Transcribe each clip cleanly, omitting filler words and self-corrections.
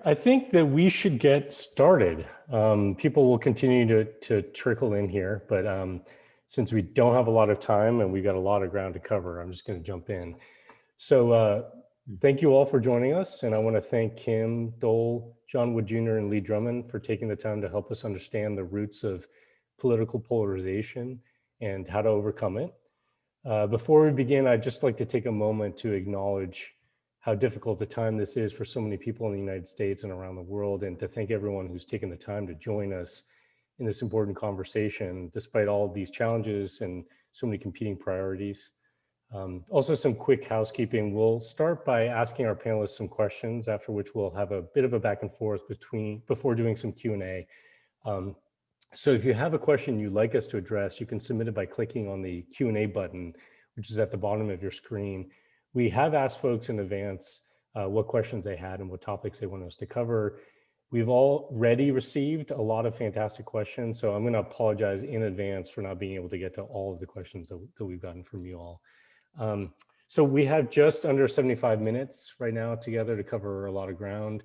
I think that we should get started. People will continue to trickle in here, but since we don't have a lot of time and we've got a lot of ground to cover, I'm just going to jump in. So thank you all for joining us. And I want to thank Kim Doell, John Wood Jr., and Lee Drutman for taking the time to help us understand the roots of political polarization and how to overcome it. Before we begin, I'd just like to take a moment to acknowledge how difficult a time this is for so many people in the United States and around the world, and to thank everyone who's taken the time to join us in this important conversation, despite all of these challenges and so many competing priorities. Also, some quick housekeeping. We'll start by asking our panelists some questions, after which we'll have a bit of a back and forth before doing some Q&A. So if you have a question you'd like us to address, you can submit it by clicking on the Q&A button, which is at the bottom of your screen. We have asked folks in advance what questions they had and what topics they want us to cover. We've already received a lot of fantastic questions, so I'm going to apologize in advance for not being able to get to all of the questions that we've gotten from you all. So we have just under 75 minutes right now together to cover a lot of ground.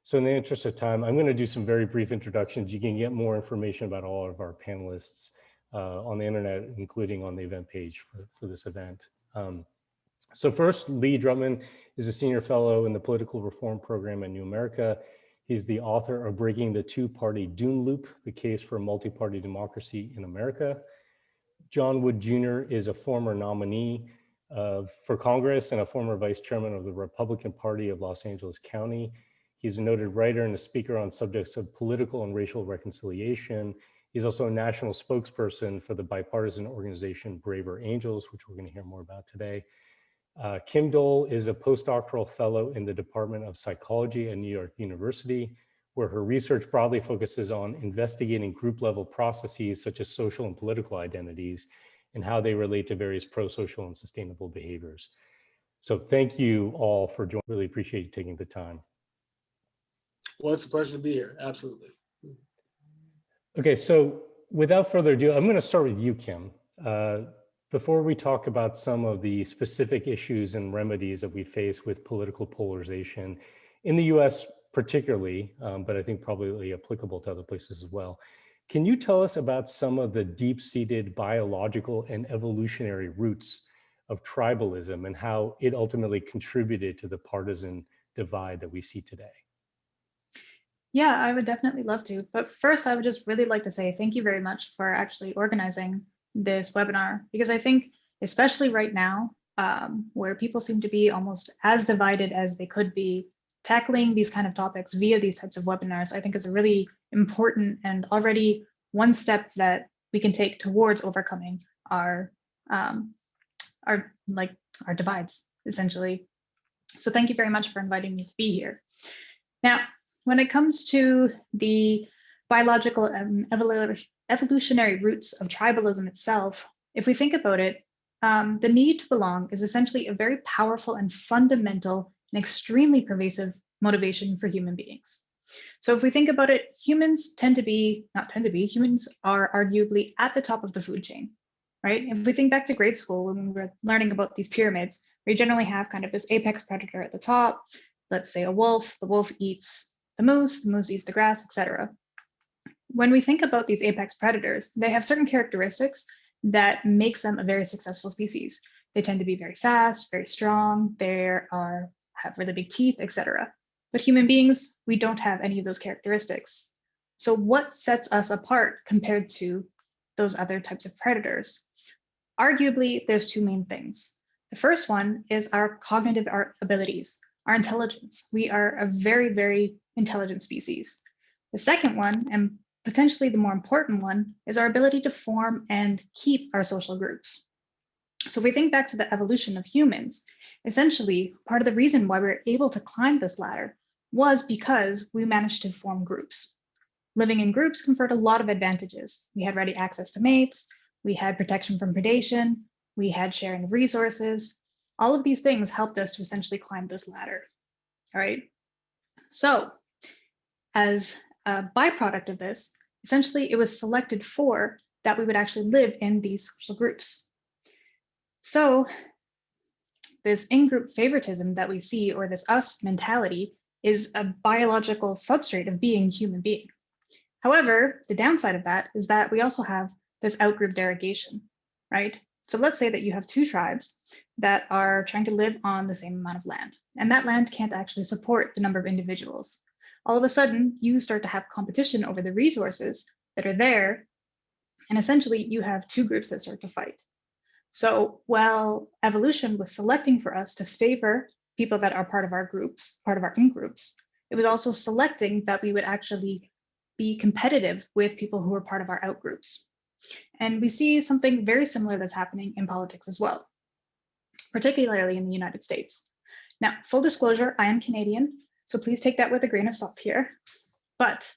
So in the interest of time, I'm going to do some very brief introductions. You can get more information about all of our panelists on the internet, including on the event page for this event. So first, Lee Drutman is a senior fellow in the Political Reform Program at New America. He's the author of Breaking the Two-Party Doom Loop, the Case for Multi-Party Democracy in America. John Wood Jr. is a former nominee for Congress and a former vice chairman of the Republican Party of Los Angeles County. He's a noted writer and a speaker on subjects of political and racial reconciliation. He's also a national spokesperson for the bipartisan organization Braver Angels, which we're going to hear more about today. Kim Doell is a postdoctoral fellow in the Department of Psychology at New York University, where her research broadly focuses on investigating group-level processes such as social and political identities and how they relate to various pro-social and sustainable behaviors. So thank you all for joining. Really appreciate you taking the time. Well, it's a pleasure to be here. Absolutely. Okay, so without further ado, I'm going to start with you, Kim. Before we talk about some of the specific issues and remedies that we face with political polarization in the US particularly, but I think probably applicable to other places as well, can you tell us about some of the deep-seated biological and evolutionary roots of tribalism and how it ultimately contributed to the partisan divide that we see today? Yeah, I would definitely love to. But first, I would just really like to say thank you very much for actually organizing this webinar, because I think, especially right now, where people seem to be almost as divided as they could be, tackling these kind of topics via these types of webinars, I think is a really important and already one step that we can take towards overcoming our divides, essentially. So thank you very much for inviting me to be here. Now, when it comes to the biological and evolutionary roots of tribalism itself, if we think about it, the need to belong is essentially a very powerful and fundamental and extremely pervasive motivation for human beings. So if we think about it, humans humans are arguably at the top of the food chain, right? If we think back to grade school, when we were learning about these pyramids, we generally have kind of this apex predator at the top, let's say a wolf, the wolf eats the moose eats the grass, etc. When we think about these apex predators, they have certain characteristics that makes them a very successful species. They tend to be very fast, very strong, have really big teeth, etc. But human beings, we don't have any of those characteristics. So what sets us apart compared to those other types of predators? Arguably, there's two main things. The first one is our cognitive abilities, our intelligence. We are a very, very intelligent species. The second one, and potentially the more important one, is our ability to form and keep our social groups. So if we think back to the evolution of humans, essentially part of the reason why we were able to climb this ladder was because we managed to form groups. Living in groups conferred a lot of advantages. We had ready access to mates, we had protection from predation, we had sharing of resources. All of these things helped us to essentially climb this ladder, all right? So as a byproduct of this, essentially it was selected for that we would actually live in these social groups. So this in-group favoritism that we see, or this us mentality, is a biological substrate of being a human being. However, the downside of that is that we also have this outgroup derogation, right? So let's say that you have two tribes that are trying to live on the same amount of land, and that land can't actually support the number of individuals. All of a sudden, you start to have competition over the resources that are there, and essentially you have two groups that start to fight. So while evolution was selecting for us to favor people that are part of our groups, part of our in-groups, it was also selecting that we would actually be competitive with people who are part of our outgroups. And we see something very similar that's happening in politics as well, particularly in the United States. Now, full disclosure, I am Canadian, so please take that with a grain of salt here. But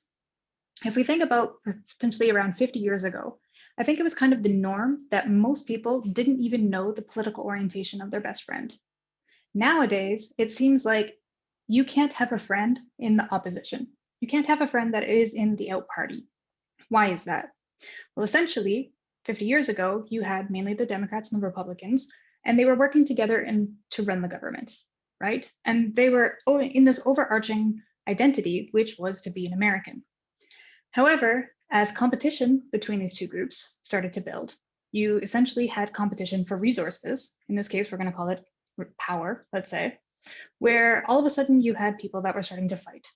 if we think about potentially around 50 years ago, I think it was kind of the norm that most people didn't even know the political orientation of their best friend. Nowadays, it seems like you can't have a friend in the opposition. You can't have a friend that is in the out party. Why is that? Well, essentially, 50 years ago, you had mainly the Democrats and the Republicans, and they were working together to run the government, right? And they were in this overarching identity, which was to be an American. However, as competition between these two groups started to build, you essentially had competition for resources. In this case, we're going to call it power, let's say, where all of a sudden you had people that were starting to fight.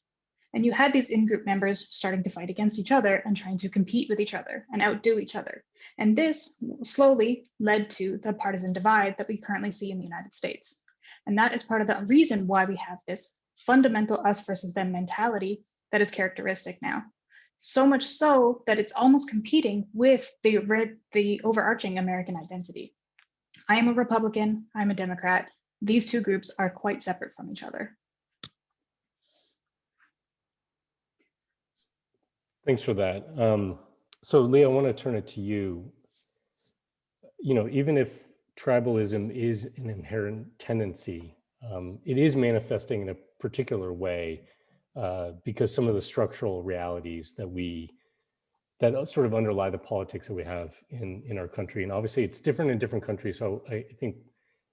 And you had these in-group members starting to fight against each other and trying to compete with each other and outdo each other. And this slowly led to the partisan divide that we currently see in the United States. And that is part of the reason why we have this fundamental us versus them mentality that is characteristic now. So much so that it's almost competing with the overarching American identity. I am a Republican, I'm a Democrat. These two groups are quite separate from each other. Thanks for that. So Lee, I want to turn it to you. Even if tribalism is an inherent tendency, it is manifesting in a particular way because some of the structural realities that sort of underlie the politics that we have in our country. And obviously it's different in different countries. So I think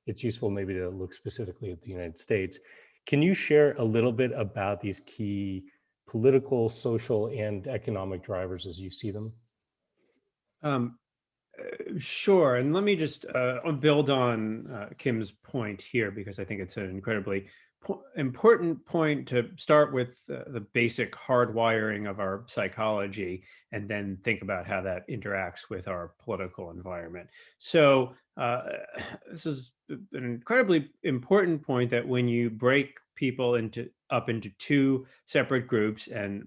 it's useful maybe to look specifically at the United States. Can you share a little bit about these key political, social, and economic drivers as you see them? Sure. And let me just build on Kim's point here, because I think it's an incredibly important point to start with the basic hardwiring of our psychology and then think about how that interacts with our political environment. So this is an incredibly important point that when you break people up into two separate groups and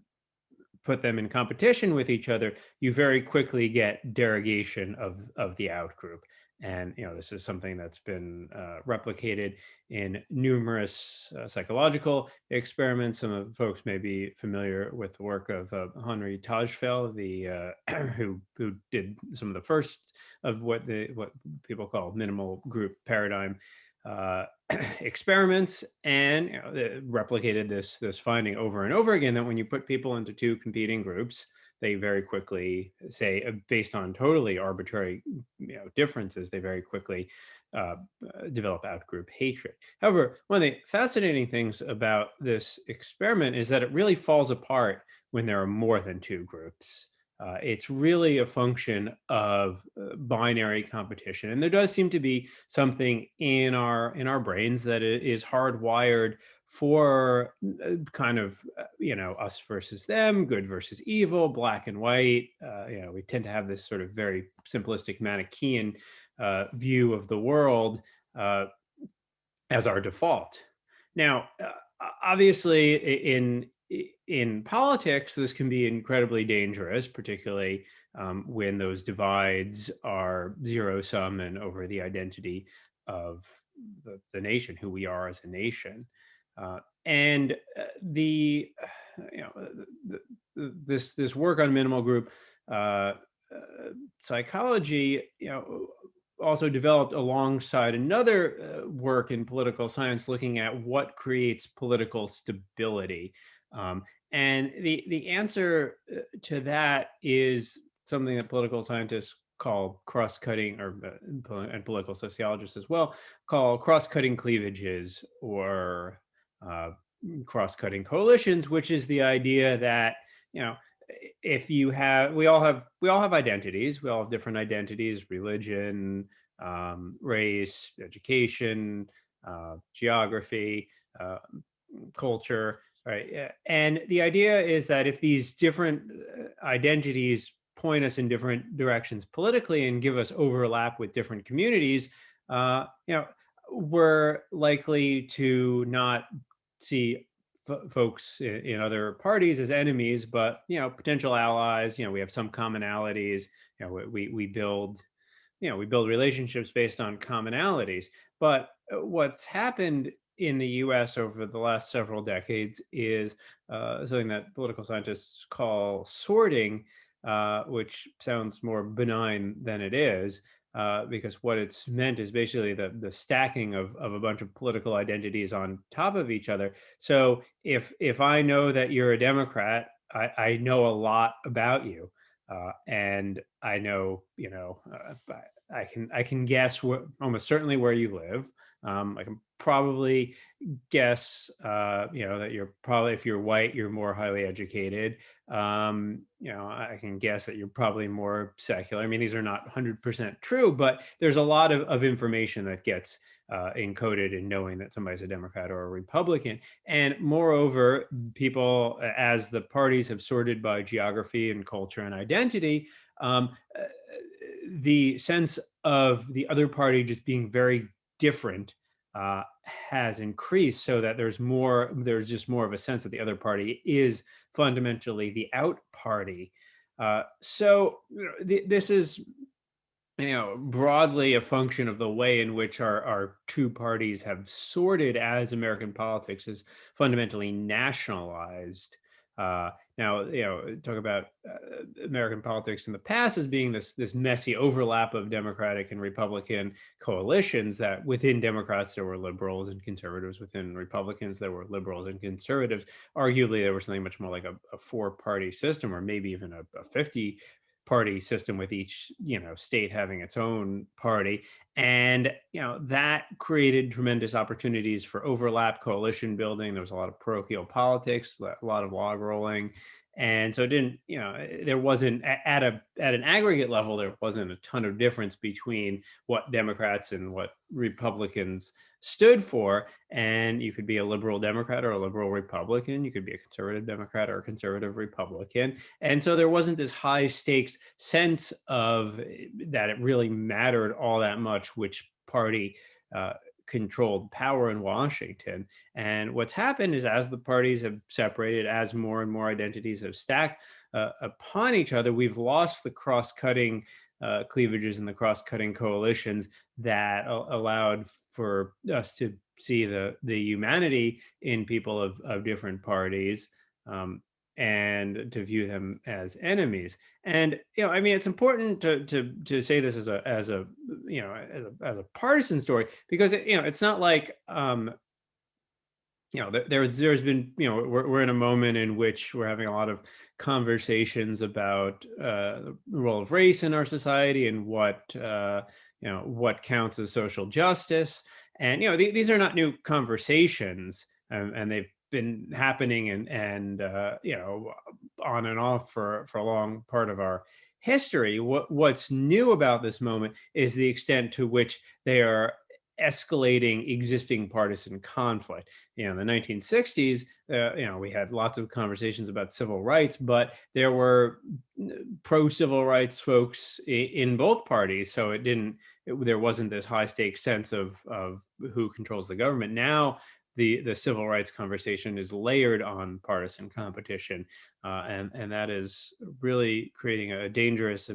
put them in competition with each other, you very quickly get derogation of the out group. And this is something that's been replicated in numerous psychological experiments. Some of the folks may be familiar with the work of Henri Tajfel, who did some of the first of what people call minimal group paradigm experiments, and replicated this finding over and over again, that when you put people into two competing groups, they very quickly say, based on totally arbitrary differences, they very quickly develop out-group hatred. However, one of the fascinating things about this experiment is that it really falls apart when there are more than two groups. It's really a function of binary competition, and there does seem to be something in our brains that is hardwired for kind of us versus them, good versus evil, black and white. We tend to have this sort of very simplistic Manichaean view of the world as our default. Now, obviously, in politics, this can be incredibly dangerous, particularly when those divides are zero-sum and over the identity of the nation, who we are as a nation. This work on minimal group psychology, also developed alongside another work in political science looking at what creates political stability. And the answer to that is something that political scientists call cross-cutting, and political sociologists as well, call cross-cutting cleavages, or cross-cutting coalitions, which is the idea that, if you have, we all have identities. We all have different identities: religion, race, education, geography, culture, right? And the idea is that if these different identities point us in different directions politically and give us overlap with different communities, we're likely to not see folks in other parties as enemies, but potential allies. We have some commonalities. We build relationships based on commonalities. But what's happened in the U.S. over the last several decades is something that political scientists call sorting, which sounds more benign than it is. Because what it's meant is basically the stacking of a bunch of political identities on top of each other. So if I know that you're a Democrat, I know a lot about you, and I know, I can guess almost certainly where you live. I can probably guess, that you're probably, if you're white, you're more highly educated. I can guess that you're probably more secular. I mean, these are not 100% true, but there's a lot of information that gets encoded in knowing that somebody's a Democrat or a Republican. And moreover, people, as the parties have sorted by geography and culture and identity, the sense of the other party just being very different has increased, so that there's just more of a sense that the other party is fundamentally the out party. So this is broadly a function of the way in which our two parties have sorted as American politics is fundamentally nationalized. Now, talk about American politics in the past as being this messy overlap of Democratic and Republican coalitions, that within Democrats there were liberals and conservatives, within Republicans there were liberals and conservatives. Arguably, there was something much more like a four-party system, or maybe even a 50-party system, with each state having its own party. And that created tremendous opportunities for overlap, coalition building. There was a lot of parochial politics, a lot of log rolling. And so it didn't, there wasn't at an aggregate level, there wasn't a ton of difference between what Democrats and what Republicans stood for. And you could be a liberal Democrat or a liberal Republican. You could be a conservative Democrat or a conservative Republican. And so there wasn't this high stakes sense of that it really mattered all that much which party controlled power in Washington. And what's happened is, as the parties have separated, as more and more identities have stacked upon each other, we've lost the cross-cutting cleavages and the cross-cutting coalitions that allowed for us to see the humanity in people of different parties, and to view them as enemies. And I mean, it's important to say this as a partisan story, because it's not like there's been, we're in a moment in which we're having a lot of conversations about the role of race in our society and what counts as social justice. And these are not new conversations, and they've been happening and on and off for a long part of our history. What's new about this moment is the extent to which they are escalating existing partisan conflict. In the 1960s, we had lots of conversations about civil rights, but there were pro-civil rights folks in both parties, so there wasn't this high stakes sense of who controls the government. Now the civil rights conversation is layered on partisan competition, and that is really creating a dangerous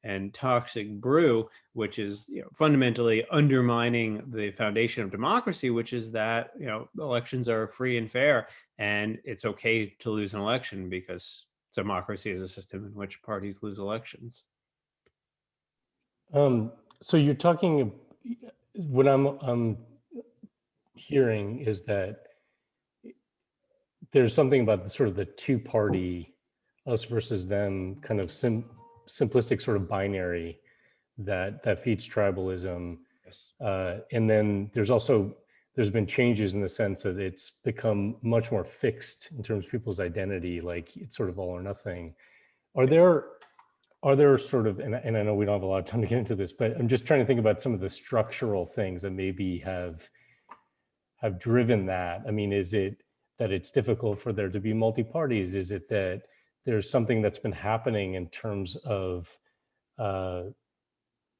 and toxic brew, which is fundamentally undermining the foundation of democracy, which is that elections are free and fair, and it's okay to lose an election, because democracy is a system in which parties lose elections. So you're talking, what I'm hearing is that there's something about the two-party, us versus them, kind of simplistic sort of binary that feeds tribalism. Yes. And then there's also there's been changes in the sense that it's become much more fixed in terms of people's identity, like it's sort of all or nothing. Are there sort of, and I know we don't have a lot of time to get into this, but I'm just trying to think about some of the structural things that maybe have driven that. I mean, is it that it's difficult for there to be multi-parties? Is it that there's something that's been happening in terms of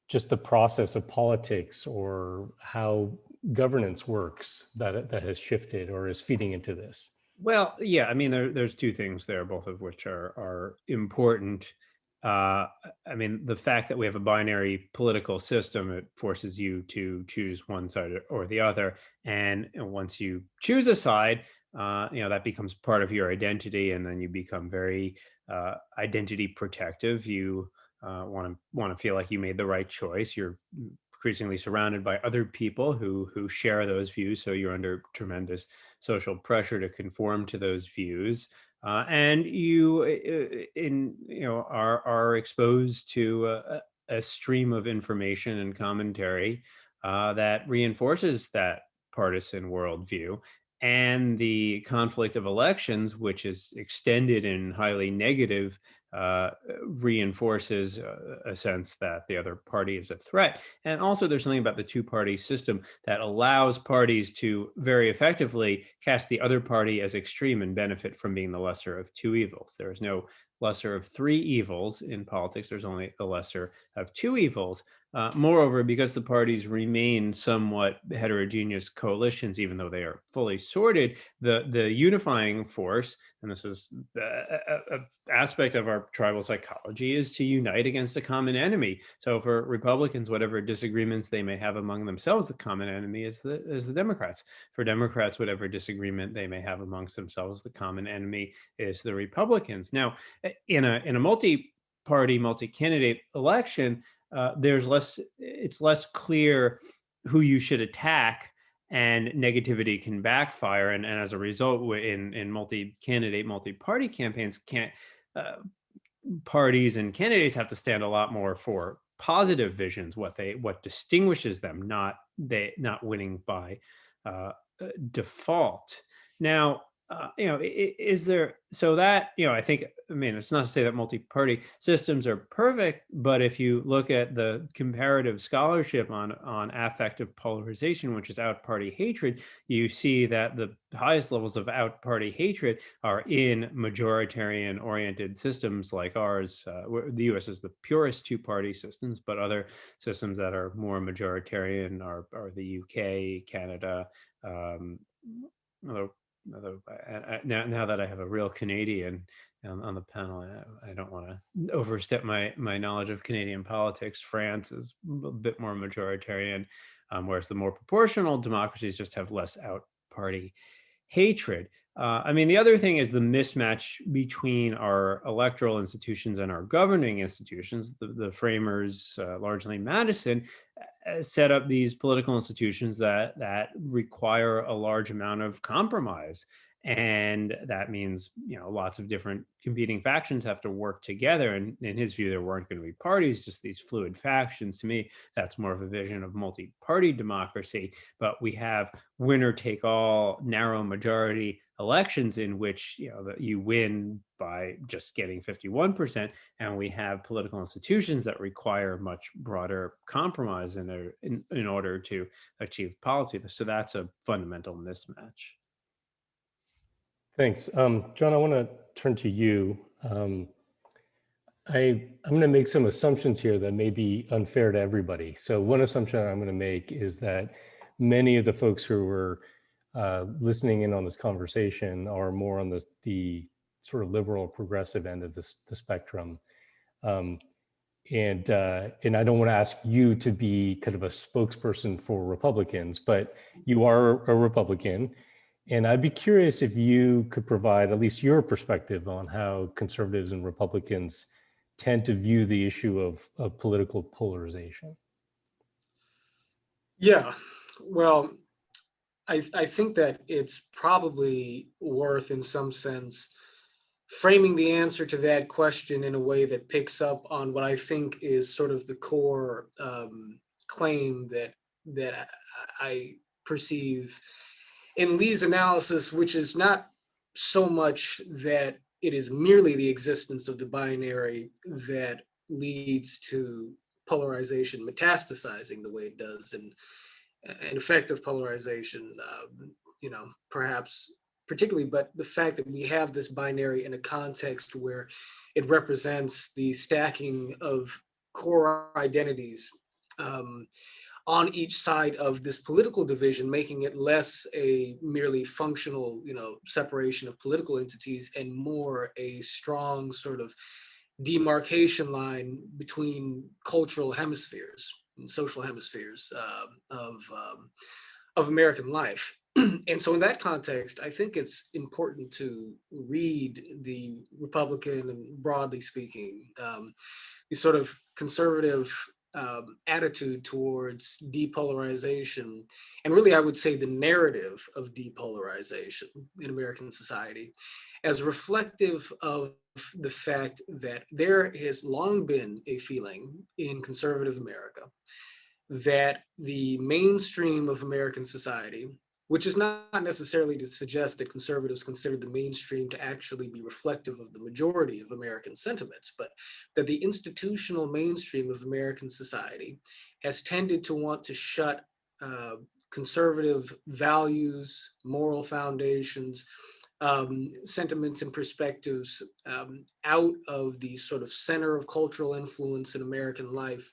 just the process of politics or how governance works that has shifted or is feeding into this? Well, yeah, I mean, there's two things there, both of which are important. I mean, the fact that we have a binary political system, it forces you to choose one side or the other. And once you choose a side, that becomes part of your identity, and then you become very identity protective. You want to feel like you made the right choice. You're increasingly surrounded by other people who share those views, so you're under tremendous social pressure to conform to those views, and you are exposed to a stream of information and commentary that reinforces that partisan worldview. And the conflict of elections, which is extended in highly negative, reinforces a sense that the other party is a threat. And also, there's something about the two-party system that allows parties to very effectively cast the other party as extreme and benefit from being the lesser of two evils. There is no lesser of three evils in politics. There's only the lesser of two evils. Moreover, because the parties remain somewhat heterogeneous coalitions, even though they are fully sorted, the unifying force, and this is an aspect of our tribal psychology, is to unite against a common enemy. So for Republicans, whatever disagreements they may have among themselves, the common enemy is the Democrats. For Democrats, whatever disagreement they may have amongst themselves, the common enemy is the Republicans. Now, in a multi-party, multi-candidate election, it's less clear who you should attack, and negativity can backfire. And as a result, in multi-candidate, multi-party campaigns, parties and candidates have to stand a lot more for positive visions, what distinguishes them, not winning by default. Now, is there, so that, I think, I mean, it's not to say that multi-party systems are perfect, but if you look at the comparative scholarship on affective polarization, which is out-party hatred, you see that the highest levels of out-party hatred are in majoritarian-oriented systems like ours. The US is the purest two-party systems, but other systems that are more majoritarian are the UK, Canada, now that I have a real Canadian on the panel, I don't want to overstep my knowledge of Canadian politics. France is a bit more majoritarian, whereas the more proportional democracies just have less out-party hatred. I mean, the other thing is the mismatch between our electoral institutions and our governing institutions. The framers, largely Madison, set up these political institutions that require a large amount of compromise. And that means, lots of different competing factions have to work together. And in his view, there weren't going to be parties, just these fluid factions. To me, that's more of a vision of multi-party democracy. But we have winner-take-all, narrow majority elections in which you win by just getting 51%, and we have political institutions that require much broader compromise in order to achieve policy. So that's a fundamental mismatch. Thanks. John, I want to turn to you. I'm going to make some assumptions here that may be unfair to everybody. So one assumption I'm going to make is that many of the folks who were listening in on this conversation are more on the sort of liberal progressive end of the spectrum. And I don't want to ask you to be kind of a spokesperson for Republicans, but you are a Republican. And I'd be curious if you could provide at least your perspective on how conservatives and Republicans tend to view the issue of political polarization. Yeah, well, I think that it's probably worth, in some sense, framing the answer to that question in a way that picks up on what I think is sort of the core claim that I perceive in Lee's analysis, which is not so much that it is merely the existence of the binary that leads to polarization metastasizing the way it does, and an effective polarization, perhaps particularly, but the fact that we have this binary in a context where it represents the stacking of core identities on each side of this political division, making it less a merely functional, separation of political entities and more a strong sort of demarcation line between cultural hemispheres and social hemispheres of American life. And so in that context, I think it's important to read the Republican and, broadly speaking, the sort of conservative attitude towards depolarization, and really I would say the narrative of depolarization in American society, as reflective of the fact that there has long been a feeling in conservative America that the mainstream of American society, which is not necessarily to suggest that conservatives consider the mainstream to actually be reflective of the majority of American sentiments, but that the institutional mainstream of American society has tended to want to shut conservative values, moral foundations, sentiments and perspectives out of the sort of center of cultural influence in American life.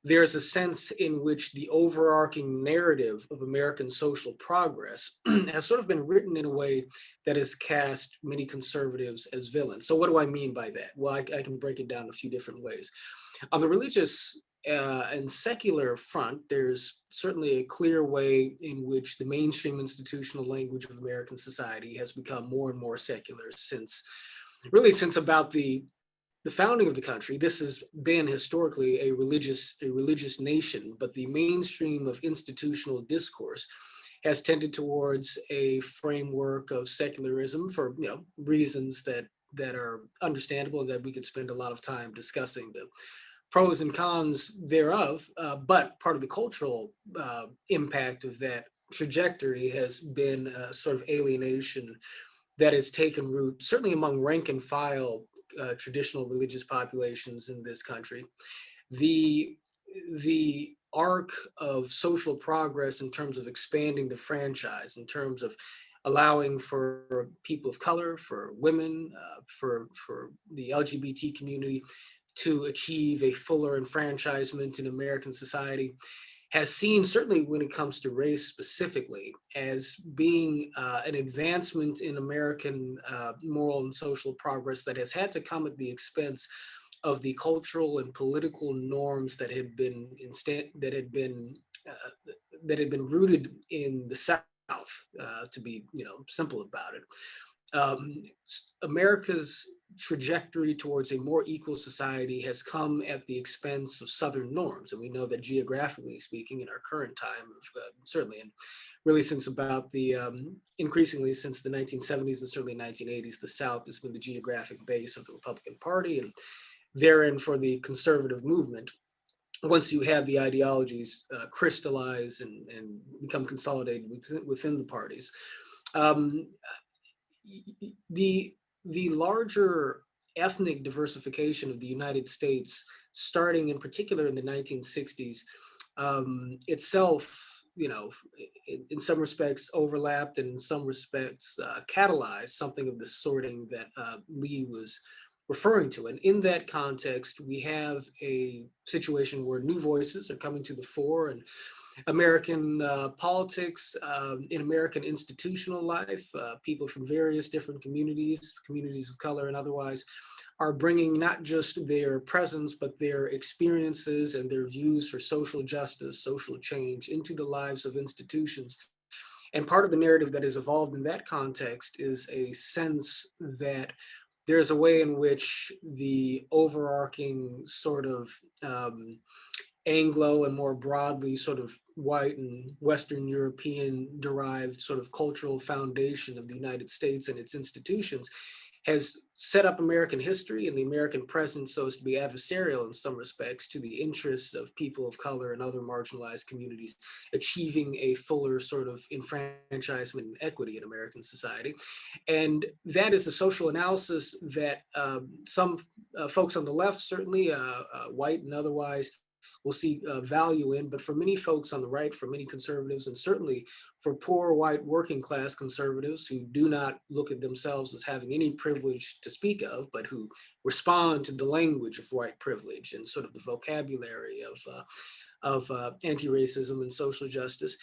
There's a sense in which the overarching narrative of American social progress has sort of been written in a way that has cast many conservatives as villains. So what do I mean by that? Well, I can break it down a few different ways. On the religious and secular front, there's certainly a clear way in which the mainstream institutional language of American society has become more and more secular since about the founding of the country. This has been historically a religious nation, but the mainstream of institutional discourse has tended towards a framework of secularism for reasons that are understandable and that we could spend a lot of time discussing the pros and cons thereof. But part of the cultural impact of that trajectory has been a sort of alienation that has taken root, certainly among rank and file traditional religious populations in this country. The arc of social progress in terms of expanding the franchise, in terms of allowing for people of color, for women, for the LGBT community to achieve a fuller enfranchisement in American society, has seen, certainly when it comes to race specifically, as being an advancement in American moral and social progress that has had to come at the expense of the cultural and political norms that had been rooted in the South. To be simple about it, America's trajectory towards a more equal society has come at the expense of Southern norms. And we know that geographically speaking, in our current time, certainly, and really since about increasingly since the 1970s and certainly 1980s, the South has been the geographic base of the Republican Party, and therein for the conservative movement. Once you have the ideologies crystallize and become consolidated within the parties. The larger ethnic diversification of the United States, starting in particular in the 1960s, itself, in some respects overlapped and in some respects catalyzed something of the sorting that Lee was referring to. And in that context, we have a situation where new voices are coming to the fore, and American politics, in American institutional life, people from various different communities of color and otherwise, are bringing not just their presence, but their experiences and their views for social justice, social change into the lives of institutions. And part of the narrative that has evolved in that context is a sense that there's a way in which the overarching sort of Anglo and more broadly sort of white and Western European derived sort of cultural foundation of the United States and its institutions has set up American history and the American present so as to be adversarial in some respects to the interests of people of color and other marginalized communities achieving a fuller sort of enfranchisement and equity in American society. And that is a social analysis that some folks on the left, certainly white and otherwise, will see value in, but for many folks on the right, for many conservatives, and certainly for poor white working class conservatives who do not look at themselves as having any privilege to speak of, but who respond to the language of white privilege and sort of the vocabulary of anti-racism and social justice,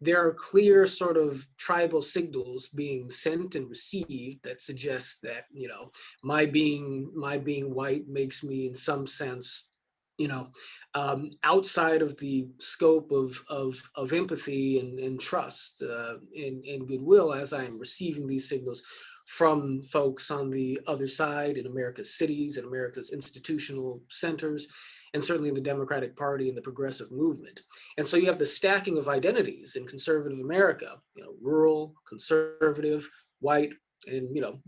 there are clear sort of tribal signals being sent and received that suggest that, you know, my being white makes me in some sense, you know, outside of the scope of empathy and trust and goodwill, as I am receiving these signals from folks on the other side in America's cities and America's institutional centers, and certainly in the Democratic Party and the progressive movement. And so you have the stacking of identities in conservative America, you know, rural, conservative, white, and, you know,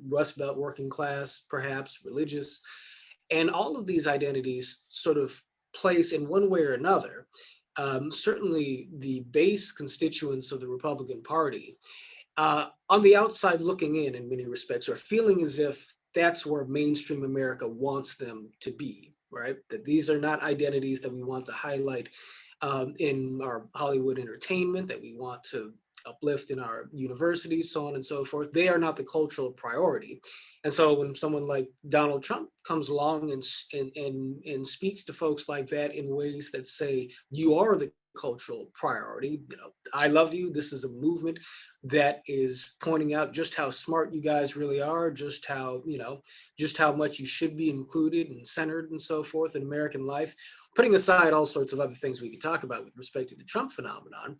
Rust Belt working class, perhaps religious. And all of these identities sort of place in one way or another, certainly the base constituents of the Republican Party, on the outside looking in many respects, are feeling as if that's where mainstream America wants them to be, right? That these are not identities that we want to highlight in our Hollywood entertainment, that we want to uplift in our universities, so on and so forth. They are not the cultural priority. And so when someone like Donald Trump comes along and speaks to folks like that in ways that say, you are the cultural priority, you know, I love you, this is a movement that is pointing out just how smart you guys really are, just how, you know, just how much you should be included and centered and so forth in American life, putting aside all sorts of other things we could talk about with respect to the Trump phenomenon.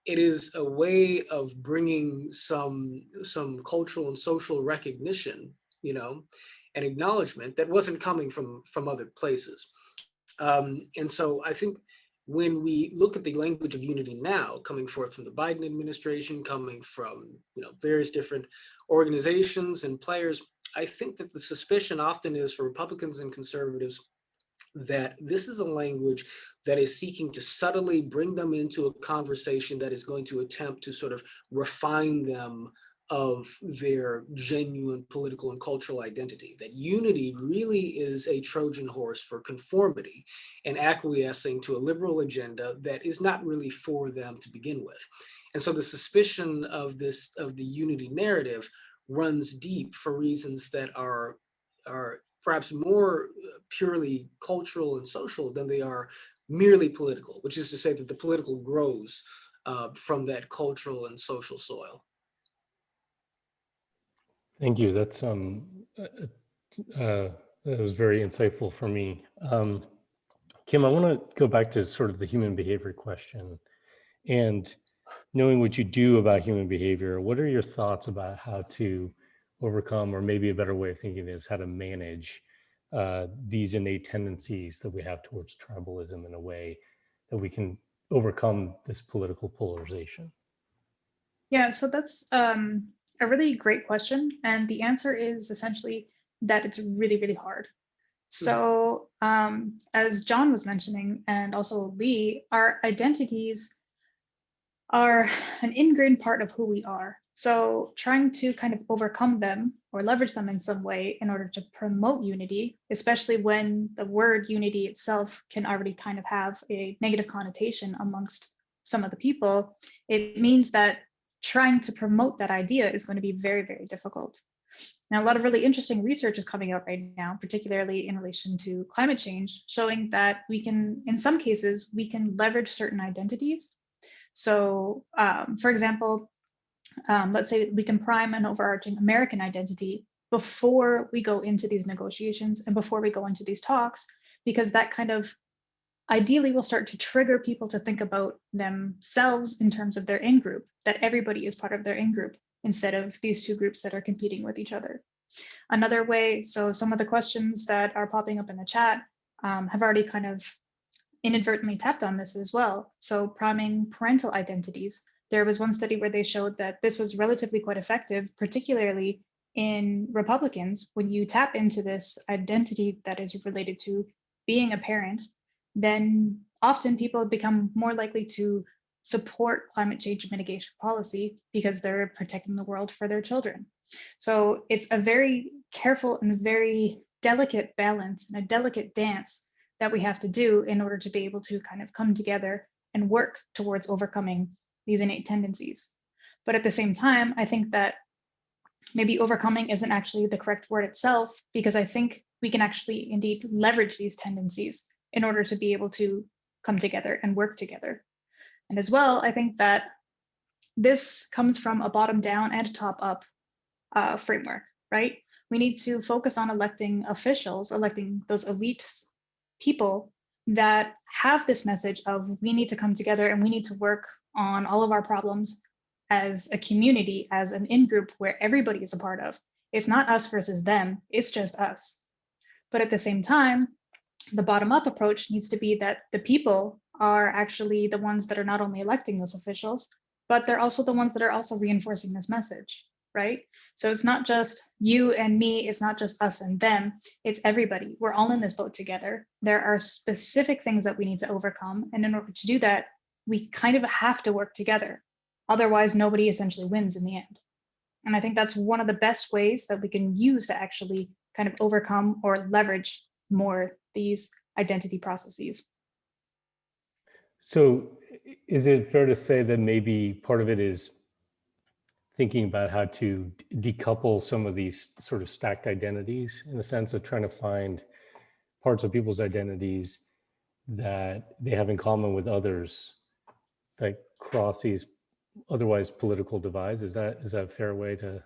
It is a way of bringing some cultural and social recognition, you know, and acknowledgement that wasn't coming from other places. And so I think when we look at the language of unity now, coming forth from the Biden administration, coming from, you know, various different organizations and players, I think that the suspicion often is for Republicans and conservatives that this is a language that is seeking to subtly bring them into a conversation that is going to attempt to sort of refine them of their genuine political and cultural identity. That unity really is a Trojan horse for conformity and acquiescing to a liberal agenda that is not really for them to begin with. And so the suspicion of the unity narrative runs deep for reasons that are perhaps more purely cultural and social than they are merely political, which is to say that the political grows from that cultural and social soil. Thank you. That was very insightful for me. Kim, I want to go back to sort of the human behavior question. And knowing what you do about human behavior, what are your thoughts about how to overcome, or maybe a better way of thinking is how to manage these innate tendencies that we have towards tribalism in a way that we can overcome this political polarization? Yeah, so that's a really great question. And the answer is essentially that it's really, really hard. So as John was mentioning, and also Lee, our identities are an ingrained part of who we are. So trying to kind of overcome them or leverage them in some way in order to promote unity, especially when the word unity itself can already kind of have a negative connotation amongst some of the people, it means that trying to promote that idea is going to be very, very difficult. Now, a lot of really interesting research is coming out right now, particularly in relation to climate change, showing that we can, in some cases, we can leverage certain identities. So, for example, let's say we can prime an overarching American identity before we go into these negotiations and before we go into these talks, because that kind of ideally will start to trigger people to think about themselves in terms of their in-group, that everybody is part of their in-group instead of these two groups that are competing with each other. Another way, so some of the questions that are popping up in the chat have already kind of inadvertently tapped on this as well. So priming parental identities. There was one study where they showed that this was relatively quite effective, particularly in Republicans, when you tap into this identity that is related to being a parent, then often people become more likely to support climate change mitigation policy because they're protecting the world for their children. So it's a very careful and very delicate balance and a delicate dance that we have to do in order to be able to kind of come together and work towards overcoming these innate tendencies. But at the same time, I think that maybe overcoming isn't actually the correct word itself, because I think we can actually indeed leverage these tendencies in order to be able to come together and work together. And as well, I think that this comes from a bottom down and top up framework, right? We need to focus on electing officials, electing those elite people that have this message of we need to come together and we need to work on all of our problems as a community, as an in-group where everybody is a part of. It's not us versus them, it's just us. But at the same time, the bottom-up approach needs to be that the people are actually the ones that are not only electing those officials, but they're also the ones that are also reinforcing this message, right? So it's not just you and me, it's not just us and them, it's everybody. We're all in this boat together. There are specific things that we need to overcome. And in order to do that, we kind of have to work together. Otherwise, nobody essentially wins in the end. And I think that's one of the best ways that we can use to actually kind of overcome or leverage more these identity processes. So is it fair to say that maybe part of it is thinking about how to decouple some of these sort of stacked identities, in the sense of trying to find parts of people's identities that they have in common with others that cross these otherwise political divides? Is that a fair way to?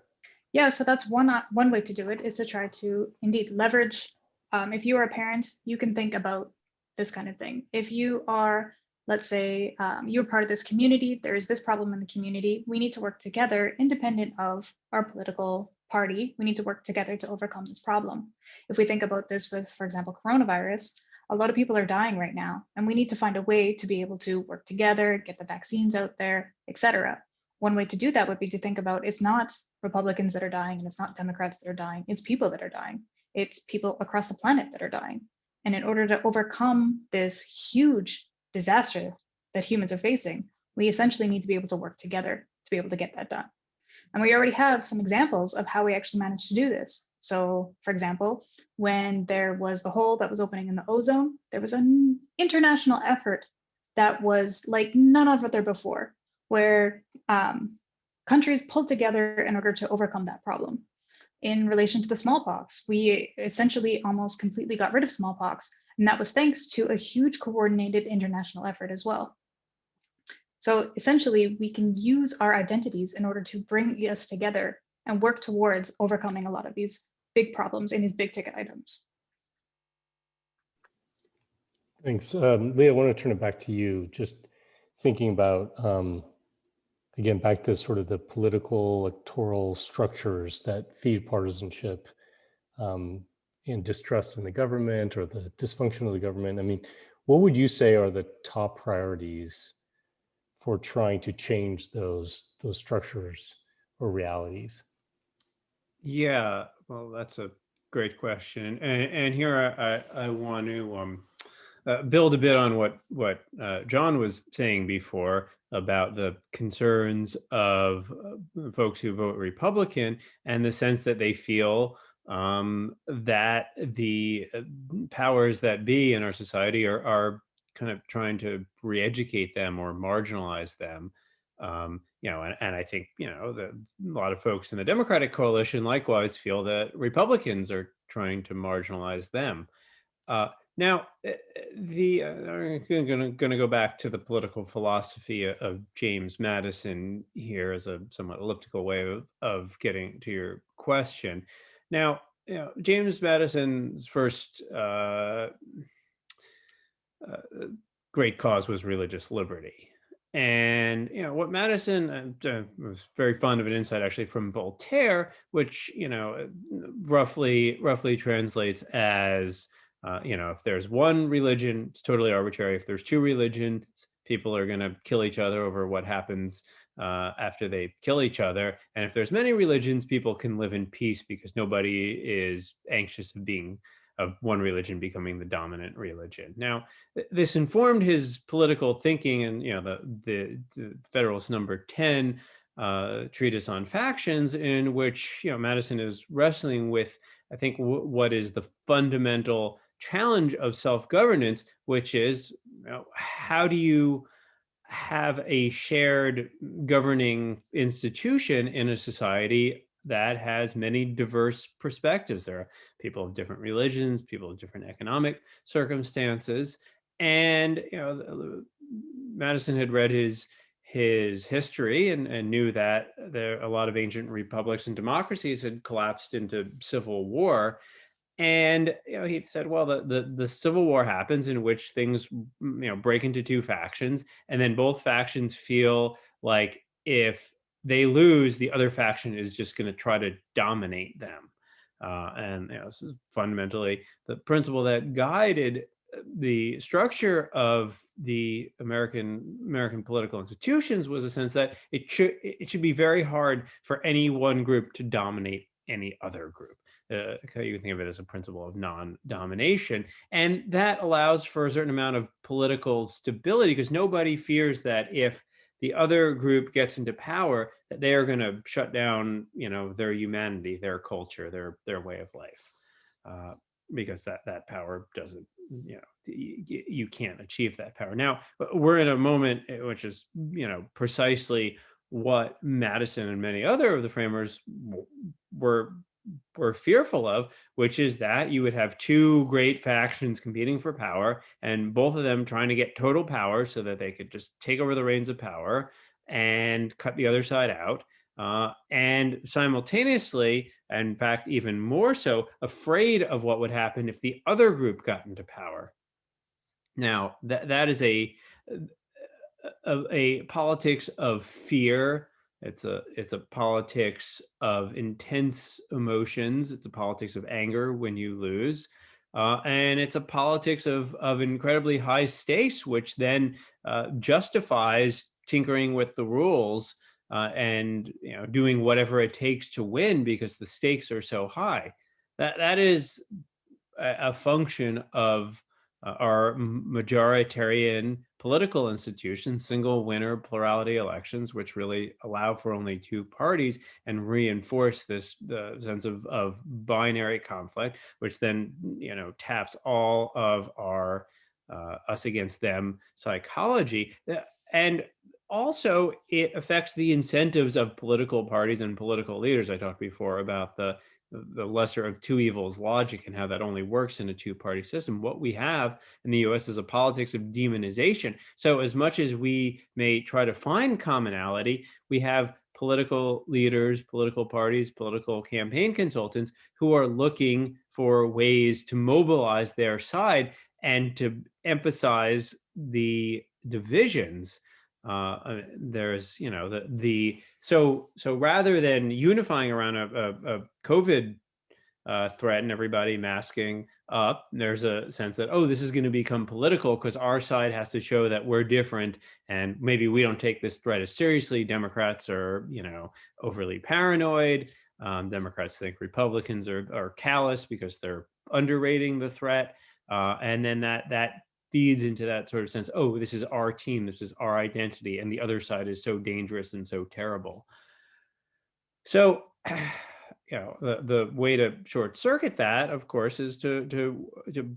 Yeah, so that's one way to do it, is to try to indeed leverage. If you are a parent, you can think about this kind of thing. If you are, let's say, you're part of this community, there is this problem in the community, we need to work together independent of our political party. We need to work together to overcome this problem. If we think about this with, for example, coronavirus, a lot of people are dying right now, and we need to find a way to be able to work together, get the vaccines out there, etc. One way to do that would be to think about, it's not Republicans that are dying and it's not Democrats that are dying, it's people that are dying. It's people across the planet that are dying. And in order to overcome this huge disaster that humans are facing, we essentially need to be able to work together to be able to get that done. And we already have some examples of how we actually managed to do this. So, for example, when there was the hole that was opening in the ozone, there was an international effort that was like none other before, where countries pulled together in order to overcome that problem. In relation to the smallpox, we essentially almost completely got rid of smallpox, and that was thanks to a huge coordinated international effort as well. So essentially, we can use our identities in order to bring us together and work towards overcoming a lot of these big problems and these big ticket items. Thanks. Lee, I want to turn it back to you. Just thinking about, again, back to sort of the political electoral structures that feed partisanship and distrust in the government, or the dysfunction of the government. I mean, what would you say are the top priorities for trying to change those structures or realities? Yeah, well, that's a great question, and here I want to build a bit on what John was saying before about the concerns of folks who vote Republican, and the sense that they feel that the powers that be in our society are kind of trying to re-educate them or marginalize them. And I think, a lot of folks in the Democratic coalition likewise feel that Republicans are trying to marginalize them. Now, I'm going to go back to the political philosophy of James Madison here as a somewhat elliptical way of getting to your question. Now, James Madison's first great cause was religious liberty. And what Madison was very fond of an insight actually from Voltaire, which roughly translates as if there's one religion, it's totally arbitrary. If there's two religions, people are going to kill each other over what happens after they kill each other. And if there's many religions, people can live in peace because nobody is anxious of one religion becoming the dominant religion. Now, this informed his political thinking, and the Federalist Number 10 treatise on factions, in which Madison is wrestling with, I think, what is the fundamental challenge of self-governance, which is how do you have a shared governing institution in a society that has many diverse perspectives. There are people of different religions, people of different economic circumstances, and Madison had read his history and knew that a lot of ancient republics and democracies had collapsed into civil war. And he said, well, the Civil War happens, in which things break into two factions, and then both factions feel like if they lose, the other faction is just going to try to dominate them. And this is fundamentally the principle that guided the structure of the American political institutions, was a sense that it should be very hard for any one group to dominate any other group. You can think of it as a principle of non-domination, and that allows for a certain amount of political stability, because nobody fears that if the other group gets into power, that they are going to shut down, their humanity, their culture, their way of life, because that power doesn't, you can't achieve that power. Now, we're in a moment which is, precisely what Madison and many other of the framers were fearful of, which is that you would have two great factions competing for power, and both of them trying to get total power so that they could just take over the reins of power and cut the other side out. And simultaneously, in fact, even more so, afraid of what would happen if the other group got into power. Now, that is a politics of fear. It's a politics of intense emotions. It's a politics of anger when you lose. And it's a politics of incredibly high stakes, which then justifies tinkering with the rules and doing whatever it takes to win, because the stakes are so high. That is a function of our majoritarian political institutions, single winner plurality elections, which really allow for only two parties and reinforce this sense of binary conflict, which then taps all of our us against them psychology. And also, it affects the incentives of political parties and political leaders. I talked before about the lesser of two evils logic and how that only works in a two-party system. What we have in the US is a politics of demonization. So as much as we may try to find commonality, we have political leaders, political parties, political campaign consultants who are looking for ways to mobilize their side and to emphasize the divisions. There's so rather than unifying around a COVID threat and everybody masking up, there's a sense that, this is going to become political because our side has to show that we're different, and maybe we don't take this threat as seriously. Democrats are overly paranoid. Democrats think Republicans are callous because they're underrating the threat, and then that feeds into that sort of sense, this is our team, this is our identity, and the other side is so dangerous and so terrible. So, the way to short circuit that, of course, is to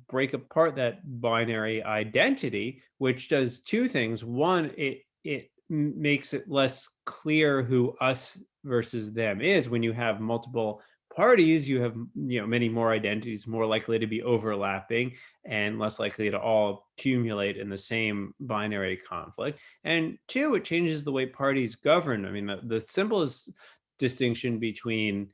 break apart that binary identity, which does two things. One, it makes it less clear who us versus them is. When you have multiple parties, you have many more identities, more likely to be overlapping and less likely to all accumulate in the same binary conflict. And two, it changes the way parties govern. I mean, the simplest distinction between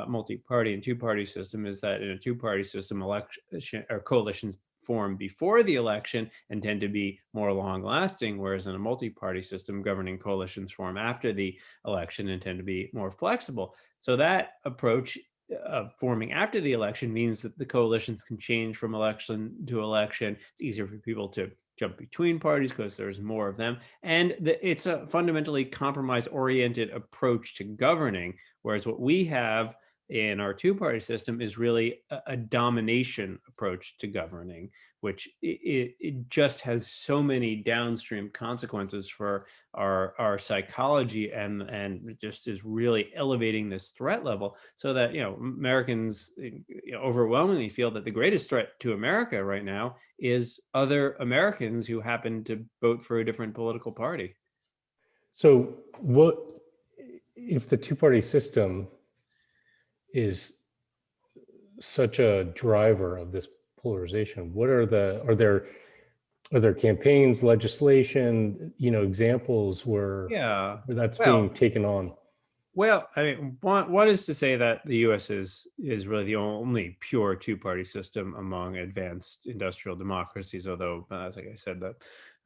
multi-party and two-party system is that in a two-party system, election or coalitions form before the election and tend to be more long-lasting, whereas in a multi-party system, governing coalitions form after the election and tend to be more flexible. So that approach of forming after the election means that the coalitions can change from election to election. It's easier for people to jump between parties because there's more of them. And it's a fundamentally compromise-oriented approach to governing, whereas what we have in our two-party system is really a domination approach to governing, which it just has so many downstream consequences for our psychology, and just is really elevating this threat level, so that Americans overwhelmingly feel that the greatest threat to America right now is other Americans who happen to vote for a different political party. So what if the two-party system is such a driver of this polarization? What are there campaigns, legislation, examples where Yeah. that's Well, being taken on? Well, I mean, one is to say that the U.S. is really the only pure two-party system among advanced industrial democracies. Although, as like I said, the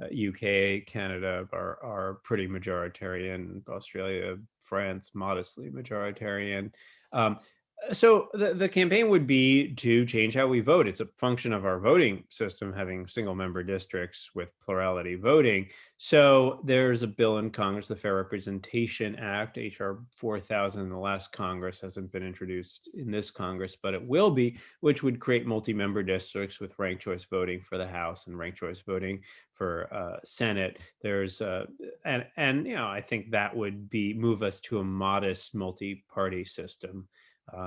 UK, Canada are pretty majoritarian. Australia, France, modestly majoritarian. Um, so the campaign would be to change how we vote. It's a function of our voting system having single-member districts with plurality voting. So there's a bill in Congress, the Fair Representation Act, HR 4000 in the last Congress, hasn't been introduced in this Congress, but it will be, which would create multi-member districts with ranked choice voting for the House and ranked choice voting for Senate. There's and I think that would move us to a modest multi-party system.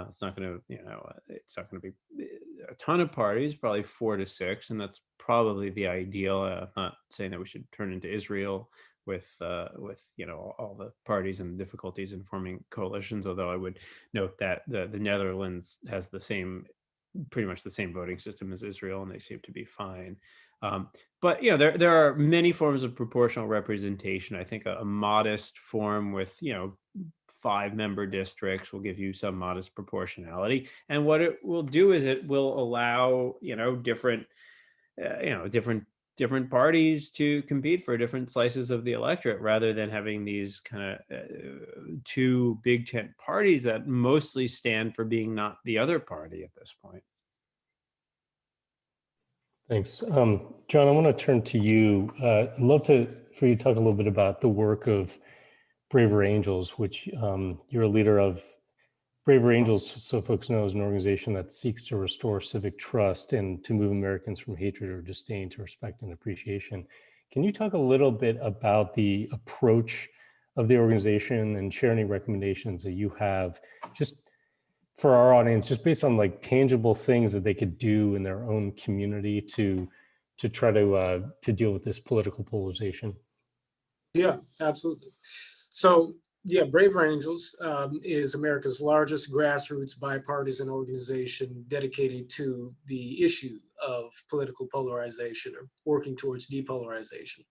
It's not going to, it's not going to be a ton of parties, probably 4 to 6, and that's probably the ideal. I'm not saying that we should turn into Israel with all the parties and the difficulties in forming coalitions. Although I would note that the Netherlands has pretty much the same voting system as Israel, and they seem to be fine. But there are many forms of proportional representation. I think a modest form with 5-member districts will give you some modest proportionality, and what it will do is it will allow different parties to compete for different slices of the electorate, rather than having these kind of two big tent parties that mostly stand for being not the other party at this point. Thanks. John, I want to turn to you. I'd love for you to talk a little bit about the work of Braver Angels, which you're a leader of. Braver Angels, so folks know, is an organization that seeks to restore civic trust and to move Americans from hatred or disdain to respect and appreciation. Can you talk a little bit about the approach of the organization and share any recommendations that you have, just for our audience, just based on like tangible things that they could do in their own community to try to deal with this political polarization? Yeah, absolutely. So yeah, Braver Angels is America's largest grassroots bipartisan organization dedicated to the issue of political polarization, or working towards depolarization.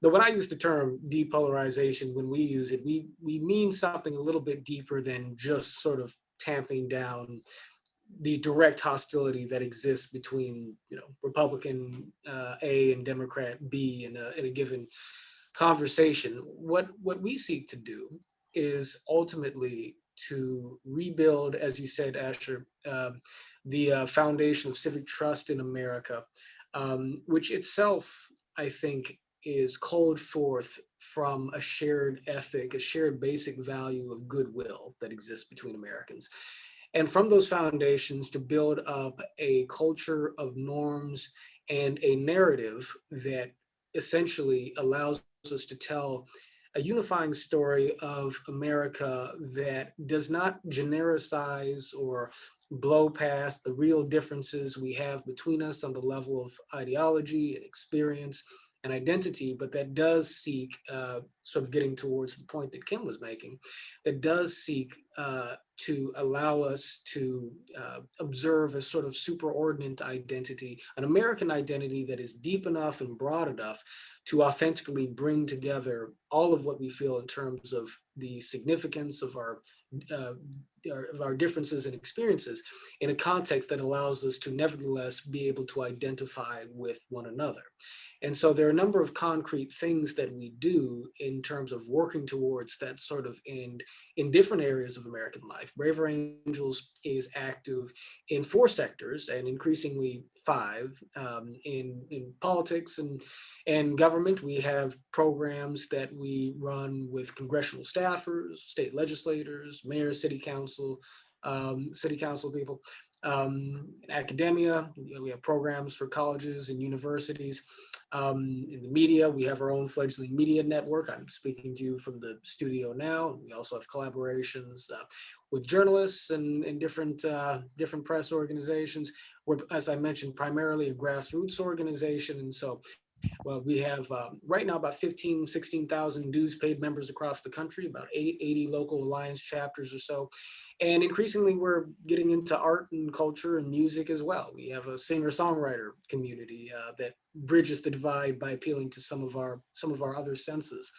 Though when I use the term depolarization, when we use it, we mean something a little bit deeper than just sort of tamping down the direct hostility that exists between Republican A and Democrat B in a given conversation. What we seek to do is ultimately to rebuild, as you said, Asher, the foundation of civic trust in America, which itself, I think, is called forth from a shared ethic, a shared basic value of goodwill that exists between Americans. And from those foundations to build up a culture of norms and a narrative that essentially allows us to tell a unifying story of America that does not genericize or blow past the real differences we have between us on the level of ideology and experience and identity, but that does seek, sort of getting towards the point that Kim was making, that does seek to allow us to observe a sort of superordinate identity, an American identity that is deep enough and broad enough to authentically bring together all of what we feel in terms of the significance of our differences and experiences in a context that allows us to nevertheless be able to identify with one another. And so there are a number of concrete things that we do in terms of working towards that sort of end in different areas of American life. Braver Angels is active in 4 sectors and increasingly 5. In politics and government, we have programs that we run with congressional staffers, state legislators, mayors, city council people. In academia, we have programs for colleges and universities. In the media, we have our own fledgling media network. I'm speaking to you from the studio now. We also have collaborations with journalists and different press organizations. We're, as I mentioned, primarily a grassroots organization. And so well, we have right now about 16,000 dues paid members across the country, about 80 local alliance chapters or so. And increasingly, we're getting into art and culture and music as well. We have a singer-songwriter community that bridges the divide by appealing to some of our other senses.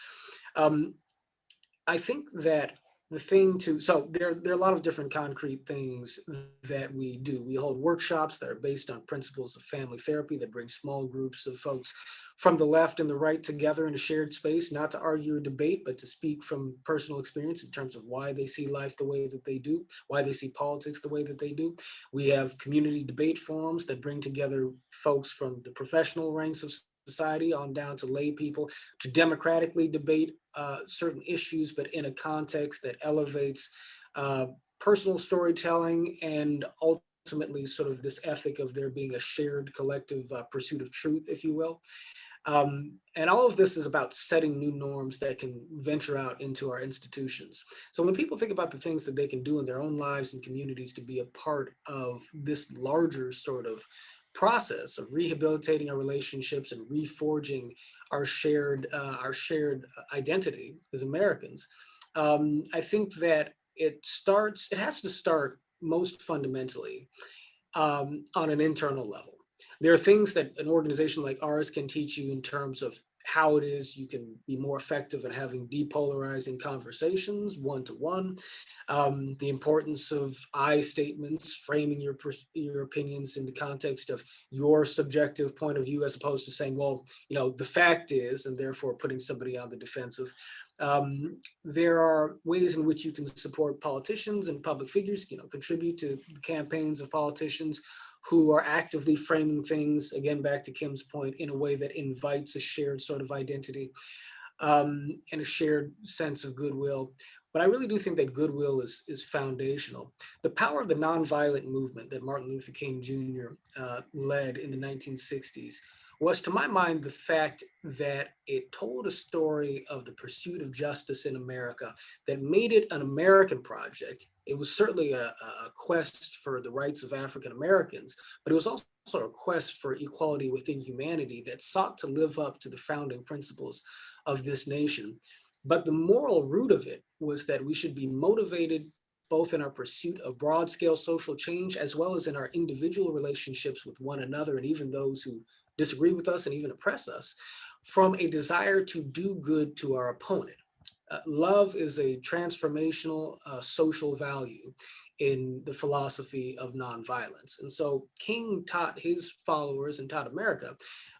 I think that the thing to, so there are a lot of different concrete things that we do. We hold workshops that are based on principles of family therapy that bring small groups of folks from the left and the right together in a shared space, not to argue or debate, but to speak from personal experience in terms of why they see life the way that they do, why they see politics the way that they do. We have community debate forums that bring together folks from the professional ranks of society on down to lay people to democratically debate certain issues, but in a context that elevates personal storytelling and ultimately sort of this ethic of there being a shared collective pursuit of truth, if you will. And all of this is about setting new norms that can venture out into our institutions. So when people think about the things that they can do in their own lives and communities to be a part of this larger sort of process of rehabilitating our relationships and reforging our shared identity as Americans, I think that it has to start most fundamentally on an internal level. There are things that an organization like ours can teach you in terms of how it is you can be more effective at having depolarizing conversations one-to-one, the importance of I statements, framing your opinions in the context of your subjective point of view, as opposed to saying, well, the fact is, and therefore putting somebody on the defensive. There are ways in which you can support politicians and public figures, contribute to the campaigns of politicians who are actively framing things, again, back to Kim's point, in a way that invites a shared sort of identity and a shared sense of goodwill. But I really do think that goodwill is foundational. The power of the nonviolent movement that Martin Luther King Jr. Led in the 1960s was, to my mind, the fact that it told a story of the pursuit of justice in America that made it an American project. It was certainly a quest for the rights of African Americans, but it was also a quest for equality within humanity that sought to live up to the founding principles of this nation. But the moral root of it was that we should be motivated both in our pursuit of broad-scale social change, as well as in our individual relationships with one another, and even those who disagree with us and even oppress us, from a desire to do good to our opponent. Love is a transformational social value in the philosophy of nonviolence. And so King taught his followers and taught America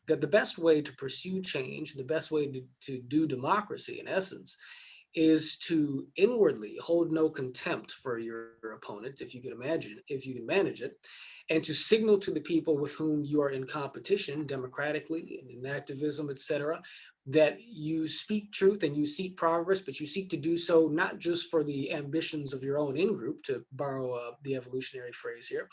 that the best way to pursue change, the best way to do democracy, in essence, is to inwardly hold no contempt for your opponent, if you can manage it, and to signal to the people with whom you are in competition democratically and in activism, et cetera, that you speak truth and you seek progress, but you seek to do so not just for the ambitions of your own in-group, to borrow the evolutionary phrase here,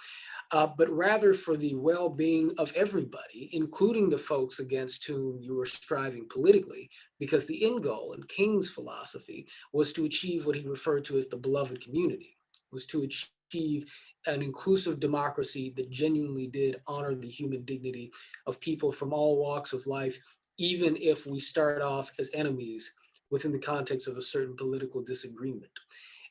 but rather for the well-being of everybody, including the folks against whom you are striving politically, because the end goal in King's philosophy was to achieve what he referred to as the beloved community, was to achieve an inclusive democracy that genuinely did honor the human dignity of people from all walks of life, even if we start off as enemies within the context of a certain political disagreement.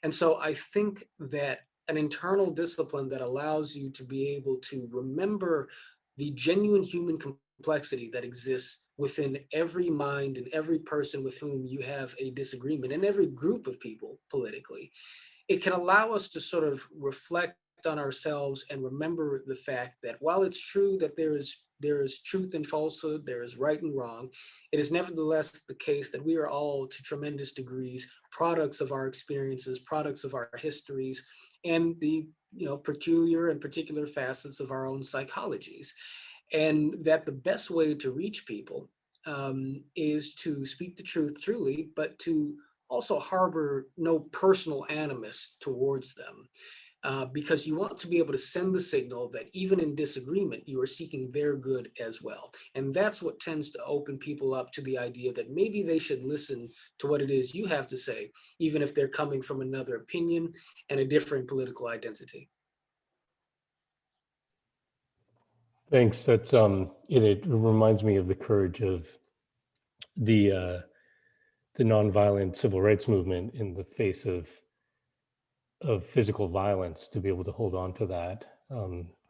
And so I think that an internal discipline that allows you to be able to remember the genuine human complexity that exists within every mind and every person with whom you have a disagreement, and every group of people politically, it can allow us to sort of reflect on ourselves and remember the fact that while it's true that there is truth and falsehood, there is right and wrong, it is nevertheless the case that we are all, to tremendous degrees, products of our experiences, products of our histories, and the peculiar and particular facets of our own psychologies. And that the best way to reach people is to speak the truth truly, but to also harbor no personal animus towards them. Because you want to be able to send the signal that even in disagreement, you are seeking their good as well. And that's what tends to open people up to the idea that maybe they should listen to what it is you have to say, even if they're coming from another opinion and a different political identity. Thanks. That's it reminds me of the courage of the nonviolent civil rights movement in the face of physical violence. To be able to hold on to that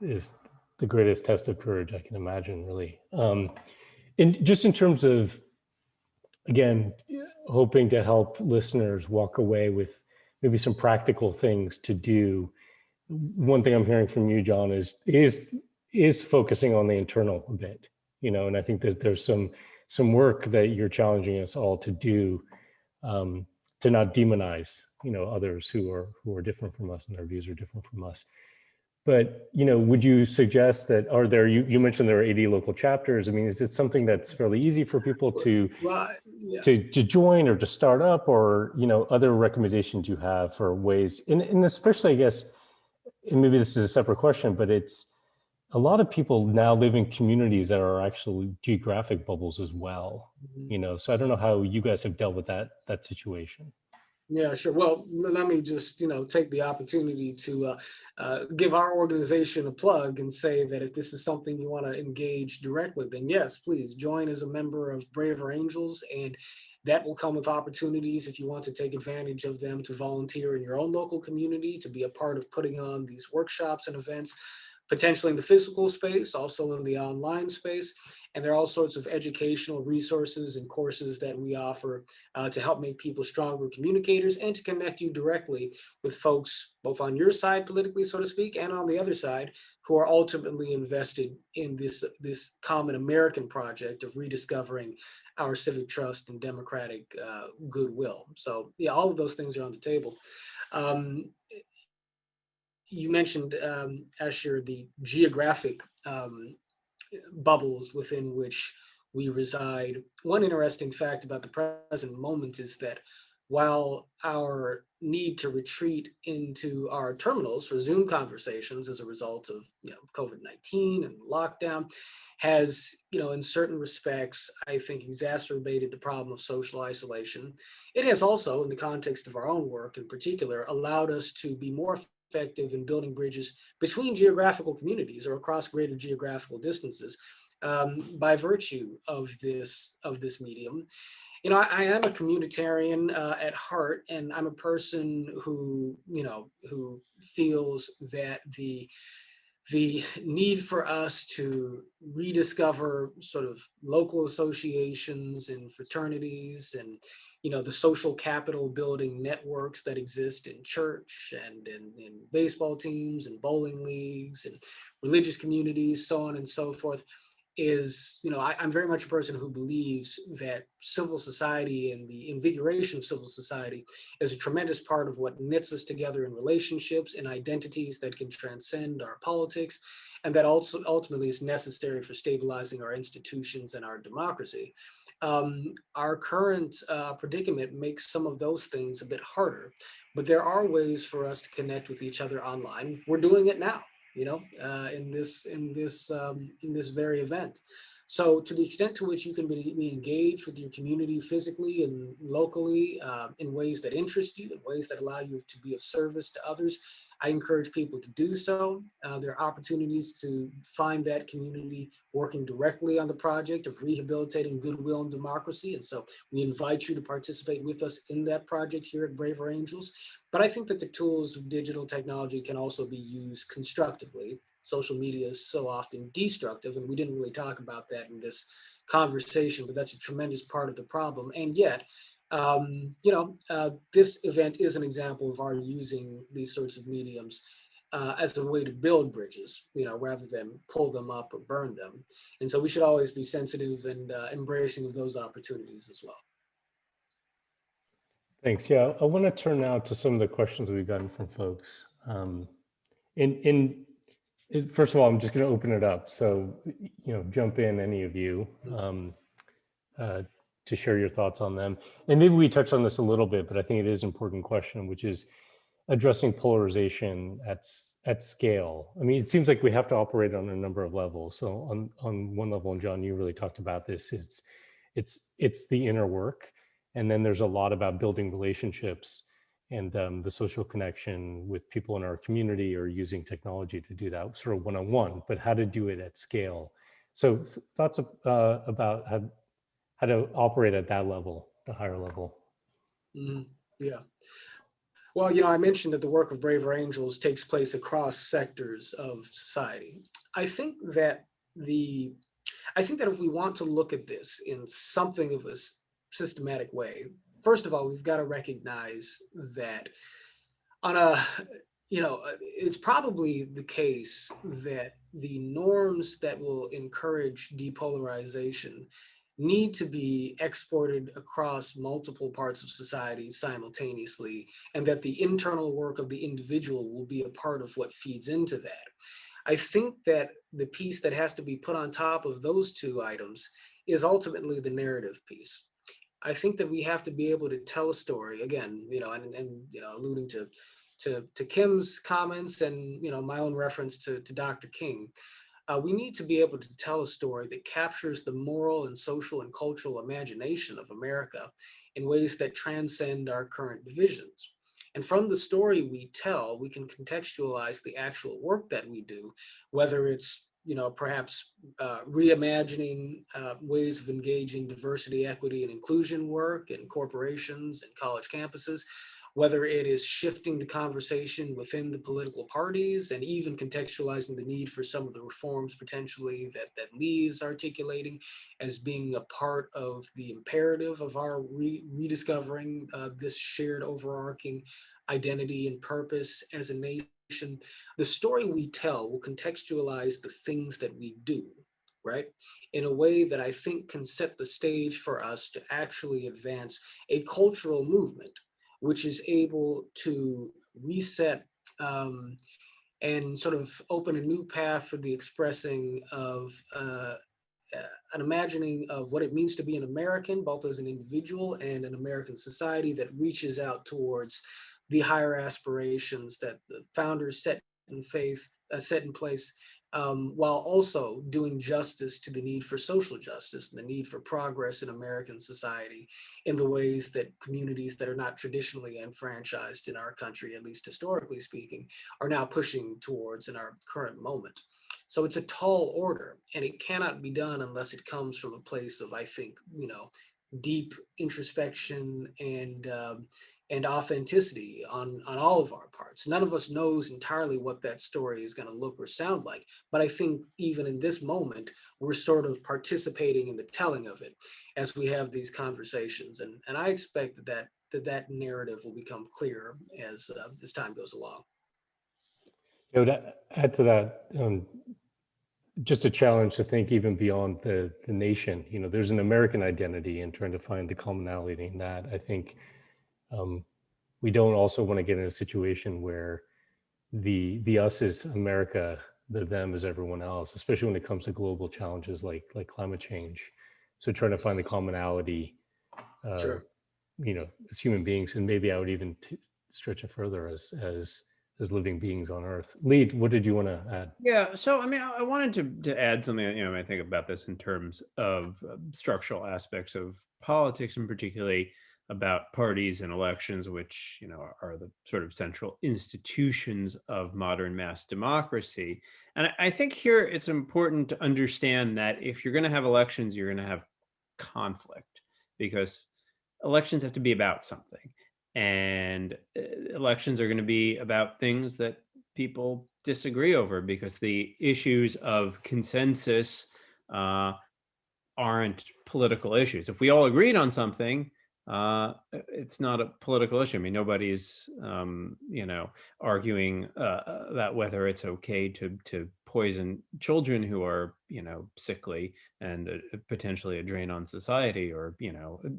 is the greatest test of courage I can imagine, really. And just in terms of, again, hoping to help listeners walk away with maybe some practical things to do. One thing I'm hearing from you, John, is focusing on the internal a bit, and I think that there's some work that you're challenging us all to do, to not demonize, others who are different from us and their views are different from us. But, would you suggest that, you mentioned there are 80 local chapters. I mean, is it something that's fairly easy for people to join or to start up, or, other recommendations you have for ways, and especially, I guess, and maybe this is a separate question, but it's a lot of people now live in communities that are actually geographic bubbles as well, so I don't know how you guys have dealt with that situation. Yeah, sure. Well, let me just, take the opportunity to give our organization a plug and say that if this is something you want to engage directly, then yes, please join as a member of Braver Angels. And that will come with opportunities, if you want to take advantage of them, to volunteer in your own local community, to be a part of putting on these workshops and events, potentially in the physical space, also in the online space. And there are all sorts of educational resources and courses that we offer to help make people stronger communicators and to connect you directly with folks, both on your side politically, so to speak, and on the other side, who are ultimately invested in this common American project of rediscovering our civic trust and democratic goodwill. So yeah, all of those things are on the table. You mentioned, Asher, the geographic bubbles within which we reside. One interesting fact about the present moment is that while our need to retreat into our terminals for Zoom conversations as a result of COVID-19 and lockdown has, in certain respects, I think, exacerbated the problem of social isolation, it has also, in the context of our own work in particular, allowed us to be more effective in building bridges between geographical communities or across greater geographical distances by virtue of this medium. I am a communitarian at heart, and I'm a person who feels that the need for us to rediscover sort of local associations and fraternities and the social capital building networks that exist in church and in baseball teams and bowling leagues and religious communities, so on and so forth, is, I'm very much a person who believes that civil society and the invigoration of civil society is a tremendous part of what knits us together in relationships and identities that can transcend our politics, and that also ultimately is necessary for stabilizing our institutions and our democracy. Our current predicament makes some of those things a bit harder, but there are ways for us to connect with each other online. We're doing it now, in this very event. So to the extent to which you can be engaged with your community physically and locally in ways that interest you, in ways that allow you to be of service to others, I encourage people to do so. There are opportunities to find that community working directly on the project of rehabilitating goodwill and democracy. And so we invite you to participate with us in that project here at Braver Angels. But I think that the tools of digital technology can also be used constructively. Social media is so often destructive, and we didn't really talk about that in this conversation, but that's a tremendous part of the problem. And yet, this event is an example of our using these sorts of mediums as a way to build bridges, rather than pull them up or burn them. And so we should always be sensitive and embracing of those opportunities as well. Thanks. Yeah, I want to turn now to some of the questions we've gotten from folks. First of all, I'm just going to open it up. So, jump in, any of you, to share your thoughts on them. And maybe we touched on this a little bit, but I think it is an important question, which is addressing polarization at scale. I mean, it seems like we have to operate on a number of levels. So on one level, and John, you really talked about this, it's the inner work. And then there's a lot about building relationships and the social connection with people in our community, or using technology to do that sort of one-on-one, but how to do it at scale. So thoughts about how to operate at that level, the higher level. Mm-hmm. Yeah. Well, I mentioned that the work of Braver Angels takes place across sectors of society. I think that if we want to look at this in something of a systematic way, first of all, we've got to recognize that it's probably the case that the norms that will encourage depolarization need to be exported across multiple parts of society simultaneously, and that the internal work of the individual will be a part of what feeds into that. I think that the piece that has to be put on top of those two items is ultimately the narrative piece. I think that we have to be able to tell a story, again, alluding to Kim's comments and my own reference to Dr. King. We need to be able to tell a story that captures the moral and social and cultural imagination of America in ways that transcend our current divisions. And from the story we tell, we can contextualize the actual work that we do, whether it's perhaps reimagining ways of engaging diversity, equity, and inclusion work in corporations and college campuses, whether it is shifting the conversation within the political parties, and even contextualizing the need for some of the reforms potentially that Lee is articulating as being a part of the imperative of our rediscovering this shared overarching identity and purpose as a nation. The story we tell will contextualize the things that we do, right, in a way that I think can set the stage for us to actually advance a cultural movement which is able to reset and sort of open a new path for the expressing of an imagining of what it means to be an American, both as an individual and an American society that reaches out towards the higher aspirations that the founders set in place, while also doing justice to the need for social justice and the need for progress in American society in the ways that communities that are not traditionally enfranchised in our country, at least historically speaking, are now pushing towards in our current moment. So it's a tall order, and it cannot be done unless it comes from a place of, I think, deep introspection and authenticity on all of our parts. None of us knows entirely what that story is going to look or sound like, but I think even in this moment, we're sort of participating in the telling of it as we have these conversations. And I expect that narrative will become clearer as time goes along. To add to that, just a challenge to think even beyond the nation. There's an American identity, and trying to find the commonality in that. I think we don't also want to get in a situation where the us is America, the them is everyone else, especially when it comes to global challenges like climate change. So trying to find the commonality, Sure. As human beings, and maybe I would even stretch it further as living beings on Earth. Lee, what did you want to add? Yeah, so I mean, I wanted to add something. I think about this in terms of structural aspects of politics, and particularly about parties and elections, which are the sort of central institutions of modern mass democracy. And I think here it's important to understand that if you're going to have elections, you're going to have conflict, because elections have to be about something. And elections are going to be about things that people disagree over, because the issues of consensus aren't political issues. If we all agreed on something, it's not a political issue. I mean, nobody's, arguing that whether it's okay to poison children who are, sickly and potentially a drain on society, or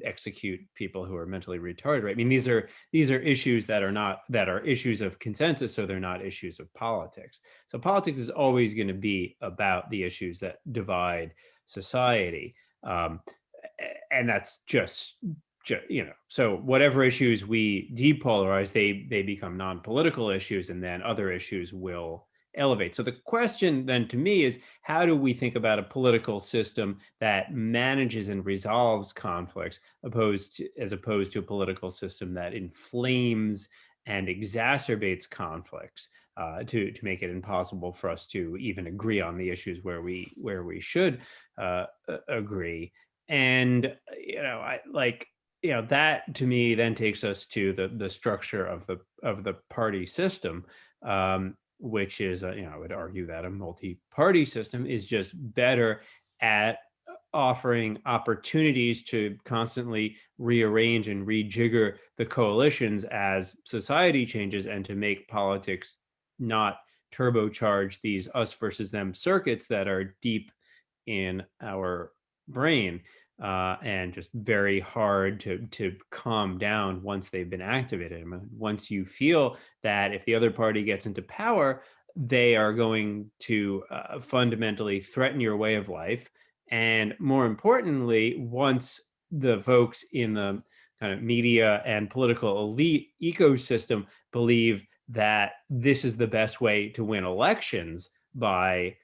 execute people who are mentally retarded. Right? I mean, these are issues that are issues of consensus, so they're not issues of politics. So politics is always going to be about the issues that divide society. And that's just so whatever issues we depolarize, they become non-political issues, and then other issues will elevate. So the question then to me is, how do we think about a political system that manages and resolves conflicts, as opposed to a political system that inflames and exacerbates conflicts, to make it impossible for us to even agree on the issues where we should agree. And that to me then takes us to the structure of the party system, which is, I would argue that a multi-party system is just better at offering opportunities to constantly rearrange and rejigger the coalitions as society changes, and to make politics not turbocharge these us versus them circuits that are deep in our brain, and just very hard to calm down once they've been activated. I mean, once you feel that if the other party gets into power, they are going to fundamentally threaten your way of life. And more importantly, once the folks in the kind of media and political elite ecosystem believe that this is the best way to win elections, by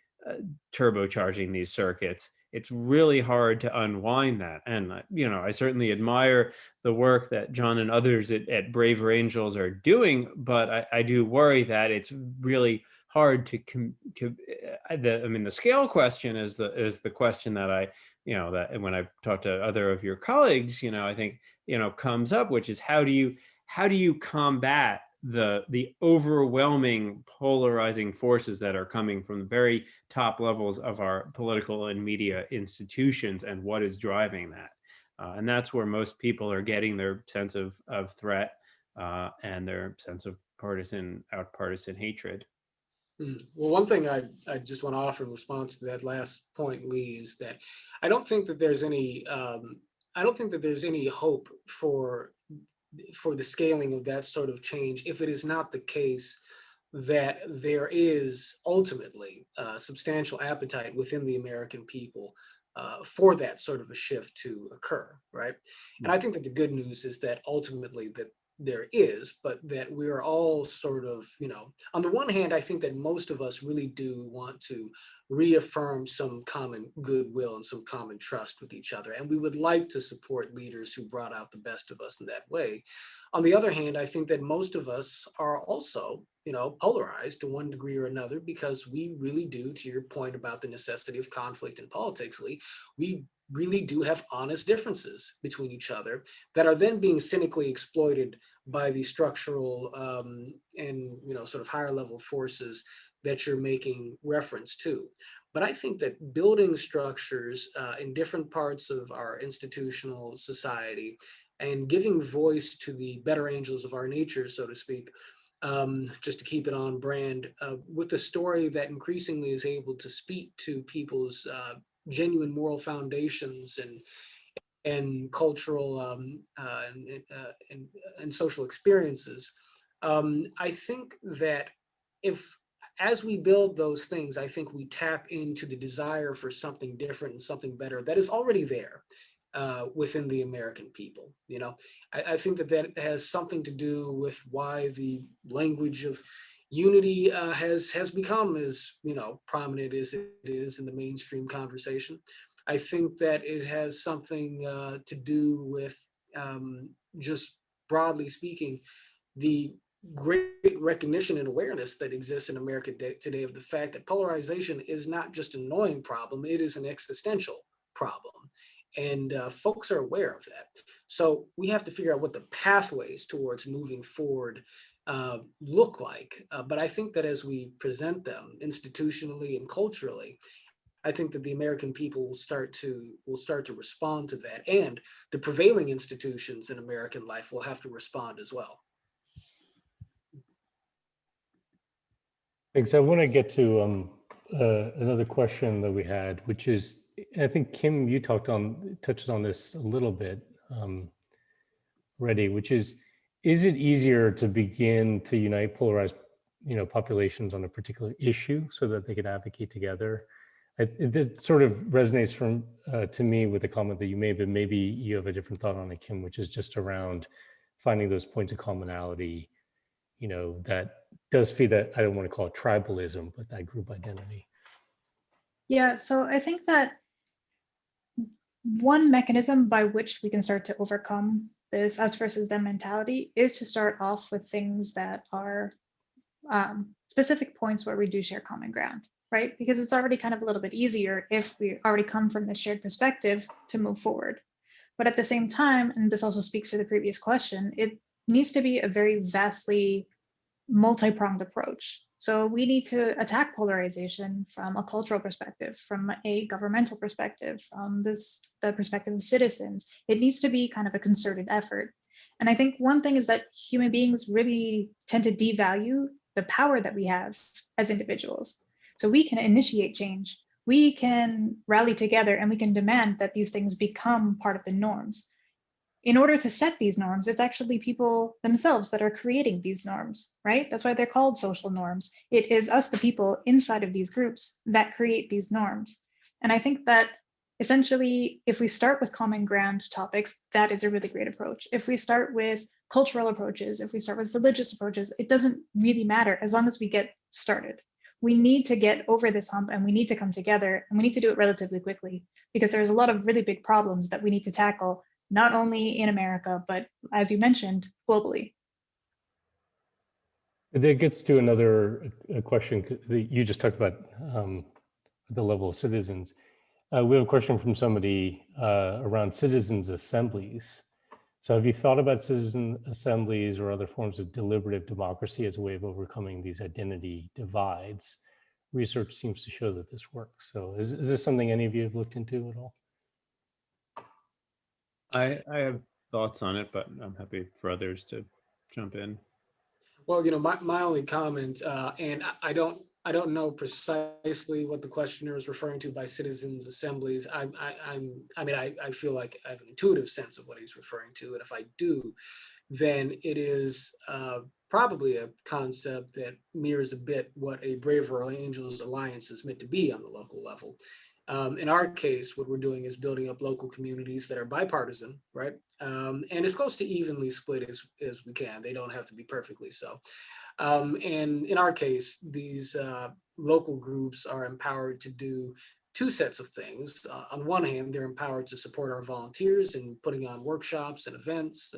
turbocharging these circuits, it's really hard to unwind that. And I certainly admire the work that John and others at Braver Angels are doing, but I do worry that it's really hard the scale question is the question that that when I talk to other of your colleagues, I think comes up, which is how do you combat the overwhelming polarizing forces that are coming from the very top levels of our political and media institutions, and what is driving that. And that's where most people are getting their sense of threat, and their sense of partisan hatred. Well, one thing I just want to offer in response to that last point, Lee, is that I don't think that there's any hope for the scaling of that sort of change if it is not the case that there is ultimately substantial appetite within the American people for that sort of a shift to occur, right? And I think that the good news is that ultimately that there is, but that we're all sort of, on the one hand, I think that most of us really do want to reaffirm some common goodwill and some common trust with each other. And we would like to support leaders who brought out the best of us in that way. On the other hand, I think that most of us are also, polarized to one degree or another, because we really do, to your point about the necessity of conflict in politics, Lee, we really do have honest differences between each other that are then being cynically exploited by the structural and sort of higher level forces that you're making reference to. But I think that building structures in different parts of our institutional society and giving voice to the better angels of our nature, so to speak, just to keep it on brand, with a story that increasingly is able to speak to people's genuine moral foundations and cultural and social experiences. I think that as we build those things, I think we tap into the desire for something different and something better that is already there within the American people. I think that has something to do with why the language of unity has become as prominent as it is in the mainstream conversation. I think that it has something to do with, just broadly speaking, the great recognition and awareness that exists in America today of the fact that polarization is not just an annoying problem, it is an existential problem. And folks are aware of that. So we have to figure out what the pathways towards moving forward look like. But I think that as we present them institutionally and culturally, I think that the American people will start to respond to that, and the prevailing institutions in American life will have to respond as well. Thanks. I want to get to another question that we had, which is, I think Kim, you touched on this a little bit already, which is it easier to begin to unite polarized, populations on a particular issue so that they can advocate together? It sort of resonates to me with the comment that you made, but maybe you have a different thought on it, Kim, which is just around finding those points of commonality, that does feed that, I don't want to call it tribalism, but that group identity. Yeah, so I think that one mechanism by which we can start to overcome this us versus them mentality is to start off with things that are specific points where we do share common ground, right? Because it's already kind of a little bit easier if we already come from the shared perspective to move forward. But at the same time, and this also speaks to the previous question, it needs to be a very vastly multi-pronged approach. So we need to attack polarization from a cultural perspective, from a governmental perspective, from the perspective of citizens. It needs to be kind of a concerted effort. And I think one thing is that human beings really tend to devalue the power that we have as individuals. So we can initiate change, we can rally together, and we can demand that these things become part of the norms. In order to set these norms, it's actually people themselves that are creating these norms, right? That's why they're called social norms. It is us, the people inside of these groups, that create these norms. And I think that essentially, if we start with common ground topics, that is a really great approach. If we start with cultural approaches, if we start with religious approaches, it doesn't really matter as long as we get started. We need to get over this hump, and we need to come together, and we need to do it relatively quickly, because there's a lot of really big problems that we need to tackle, not only in America, but as you mentioned, globally. That gets to another question you just talked about, the level of citizens. We have a question from somebody around citizens' assemblies. So have you thought about citizen assemblies or other forms of deliberative democracy as a way of overcoming these identity divides? Research seems to show that this works. So is this something any of you have looked into at all? I have thoughts on it, but I'm happy for others to jump in. Well, my only comment, and I don't know precisely what the questioner is referring to by citizens' assemblies. I feel like I have an intuitive sense of what he's referring to, and if I do, then it is probably a concept that mirrors a bit what a Braver Angels Alliance is meant to be on the local level. In our case, what we're doing is building up local communities that are bipartisan, right? And as close to evenly split as we can. They don't have to be perfectly so. And in our case, these local groups are empowered to do two sets of things. On one hand, they're empowered to support our volunteers in putting on workshops and events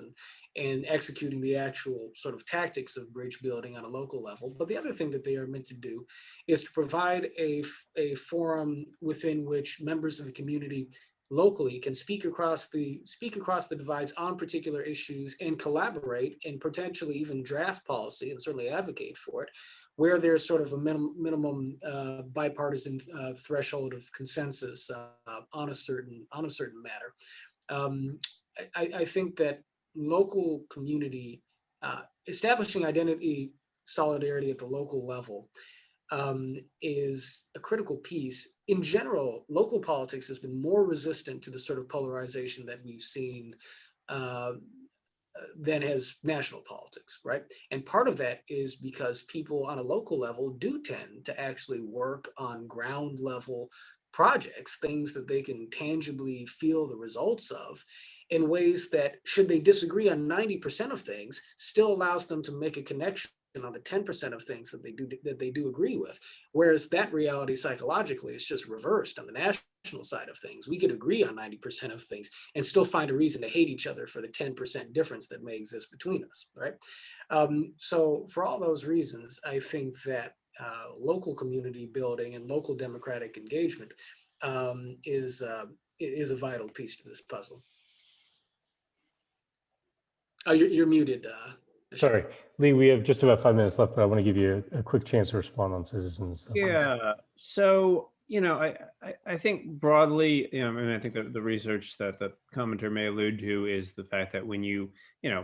and executing the actual sort of tactics of bridge building on a local level. But the other thing that they are meant to do is to provide a forum within which members of the community locally can speak across the divides on particular issues and collaborate and potentially even draft policy and certainly advocate for it, where there's sort of a minimum bipartisan threshold of consensus on a certain matter. I think that local community, establishing identity solidarity at the local level is a critical piece. In general, local politics has been more resistant to the sort of polarization that we've seen than has national politics, right? And part of that is because people on a local level do tend to actually work on ground level projects, things that they can tangibly feel the results of, in ways that, should they disagree on 90% of things, still allows them to make a connection on the 10% of things that they do agree with. Whereas that reality psychologically is just reversed on the national side of things. We could agree on 90% of things and still find a reason to hate each other for the 10% difference that may exist between us, right? So for all those reasons, I think that local community building and local democratic engagement is a vital piece to this puzzle. Oh, you're muted. Sorry, Lee, we have just about 5 minutes left, but I want to give you a quick chance to respond on citizens. Yeah. So, I think broadly, I mean, I think that the research that the commenter may allude to is the fact that when you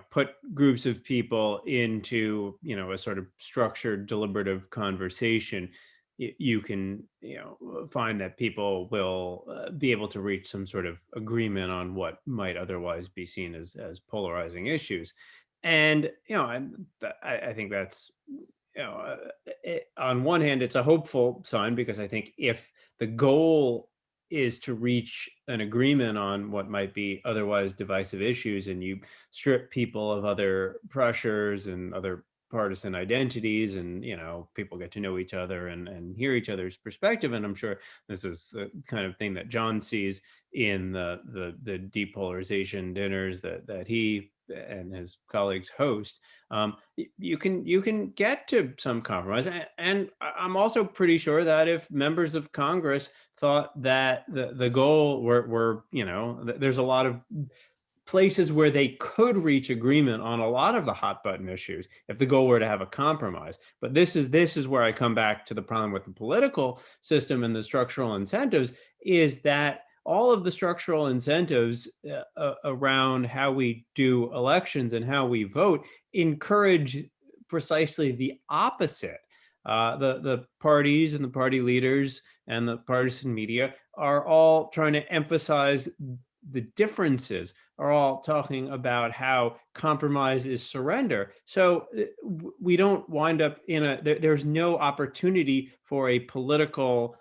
put groups of people into, a sort of structured, deliberative conversation, you can, find that people will be able to reach some sort of agreement on what might otherwise be seen as polarizing issues. And, I think that's, on one hand, it's a hopeful sign because I think if the goal is to reach an agreement on what might be otherwise divisive issues, and you strip people of other pressures and other partisan identities, and people get to know each other and hear each other's perspective. And I'm sure this is the kind of thing that John sees in the depolarization dinners that he and his colleagues host. You can get to some compromise, and I'm also pretty sure that if members of Congress thought that the goal were there's a lot of places where they could reach agreement on a lot of the hot button issues if the goal were to have a compromise. But this is where I come back to the problem with the political system and the structural incentives, is that all of the structural incentives around how we do elections and how we vote encourage precisely the opposite. The parties and the party leaders and the partisan media are all trying to emphasize the differences, are all talking about how compromise is surrender. So we don't wind up there's no opportunity for a political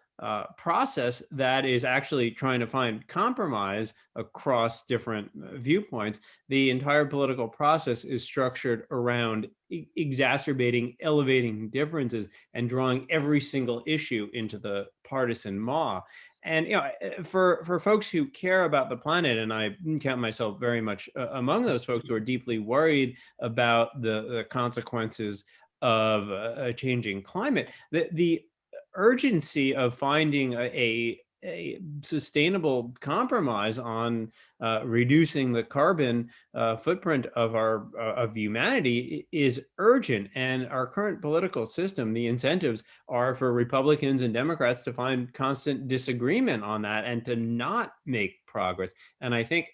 process that is actually trying to find compromise across different viewpoints. The entire political process is structured around exacerbating, elevating differences and drawing every single issue into the partisan maw. And for folks who care about the planet, and I count myself very much among those folks who are deeply worried about the consequences of a changing climate, the urgency of finding a sustainable compromise on reducing the carbon footprint of of humanity is urgent. And our current political system, the incentives are for Republicans and Democrats to find constant disagreement on that and to not make progress. And I think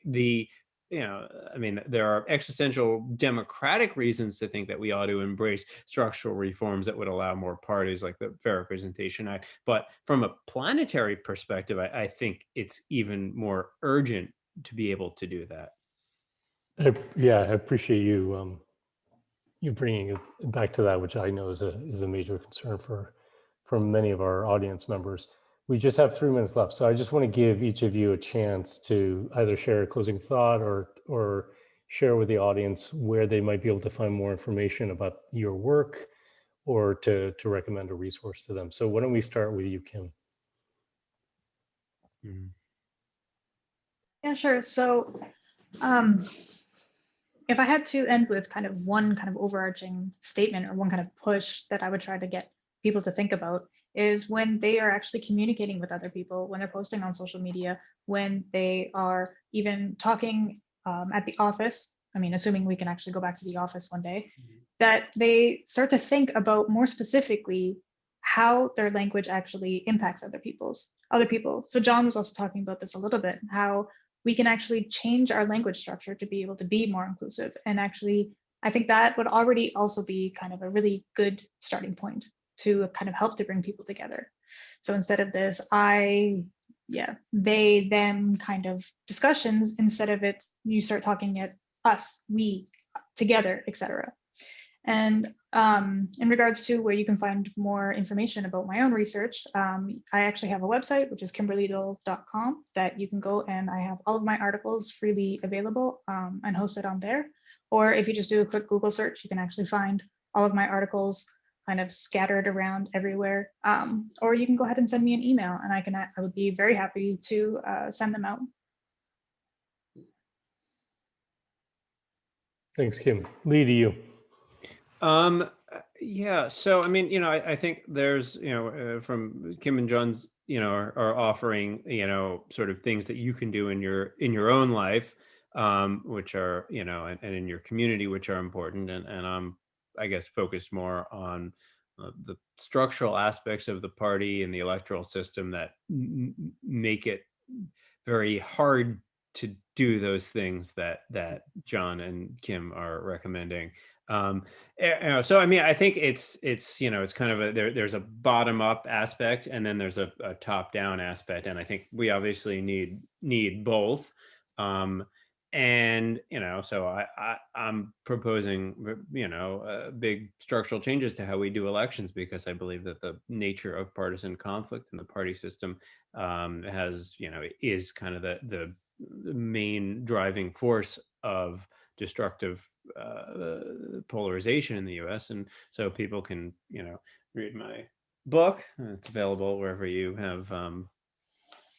I mean, there are existential democratic reasons to think that we ought to embrace structural reforms that would allow more parties, like the Fair Representation Act. But from a planetary perspective, I think it's even more urgent to be able to do that. Yeah, I appreciate you you bringing it back to that, which I know is a major concern for many of our audience members. We just have 3 minutes left, so I just want to give each of you a chance to either share a closing thought or share with the audience where they might be able to find more information about your work, or to recommend a resource to them. So why don't we start with you, Kim? Yeah, sure. So if I had to end with kind of one kind of overarching statement or one kind of push that I would try to get people to think about, is when they are actually communicating with other people, when they're posting on social media, when they are even talking at the office. I mean, assuming we can actually go back to the office one day, that they start to think about more specifically how their language actually impacts other people. So John was also talking about this a little bit, how we can actually change our language structure to be able to be more inclusive. And actually, I think that would already also be kind of a really good starting point to kind of help to bring people together. So instead of this they, them kind of discussions, instead of it, you start talking at us, we, together, etc. And in regards to where you can find more information about my own research, I actually have a website, which is kimberlydoell.com, that you can go, and I have all of my articles freely available and hosted on there. Or if you just do a quick Google search, you can actually find all of my articles kind of scattered around everywhere. Or you can go ahead and send me an email, and I would be very happy to send them out. Thanks, Kim. Lee, to you. Yeah, so I mean, I think there's, from Kim and John's, are offering, sort of things that you can do in your own life, which are, and in your community, which are important. And I'm, I guess, focused more on the structural aspects of the party and the electoral system that make it very hard to do those things that John and Kim are recommending. So I mean, I think it's kind of there's a bottom up aspect, and then there's a top down aspect, and I think we obviously need both. And so I'm proposing big structural changes to how we do elections, because I believe that the nature of partisan conflict in the party system is kind of the main driving force of destructive polarization in the U.S. And so people can read my book. It's available wherever you have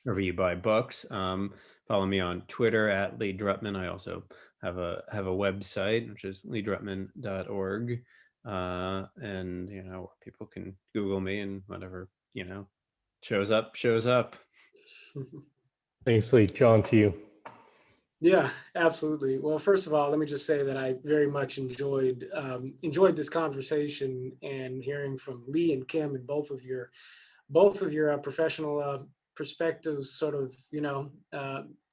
wherever you buy books. Follow me on Twitter at Lee Drutman. I also have a website, which is leedrutman.org. And people can Google me, and whatever shows up. Thanks, Lee. John, to you. Yeah, absolutely. Well, first of all, let me just say that I very much enjoyed this conversation, and hearing from Lee and Kim and both of your professional perspectives sort of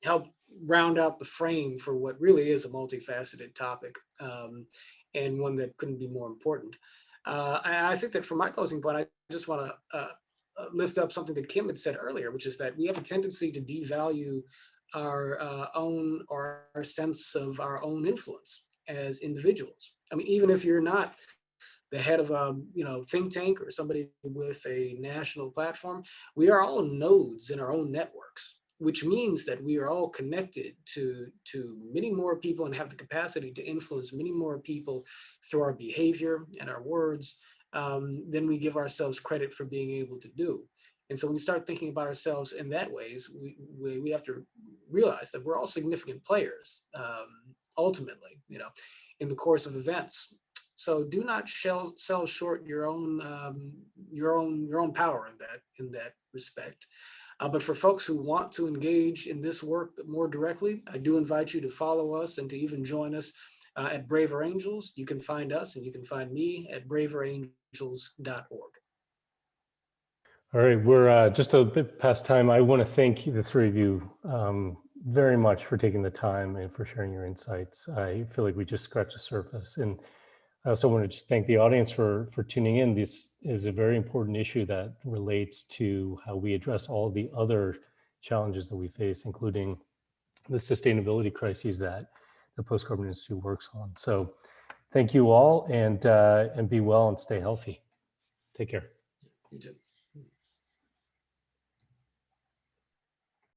help round out the frame for what really is a multifaceted topic, and one that couldn't be more important. I think that for my closing point, I just want to lift up something that Kim had said earlier, which is that we have a tendency to devalue our own, or our sense of our own influence as individuals. I mean, even if you're not the head of a think tank or somebody with a national platform, we are all nodes in our own networks, which means that we are all connected to many more people and have the capacity to influence many more people through our behavior and our words than we give ourselves credit for being able to do. And so when we start thinking about ourselves in that ways, we have to realize that we're all significant players, ultimately, in the course of events. So do not sell short your own power in that respect. But for folks who want to engage in this work more directly, I do invite you to follow us and to even join us at Braver Angels. You can find us, and you can find me at braverangels.org. All right, we're just a bit past time. I want to thank the three of you very much for taking the time and for sharing your insights. I feel like we just scratched the surface. And I also want to just thank the audience for tuning in. This is a very important issue that relates to how we address all the other challenges that we face, including the sustainability crises that the Post-Carbon Institute works on. So thank you all, and be well and stay healthy. Take care. You too.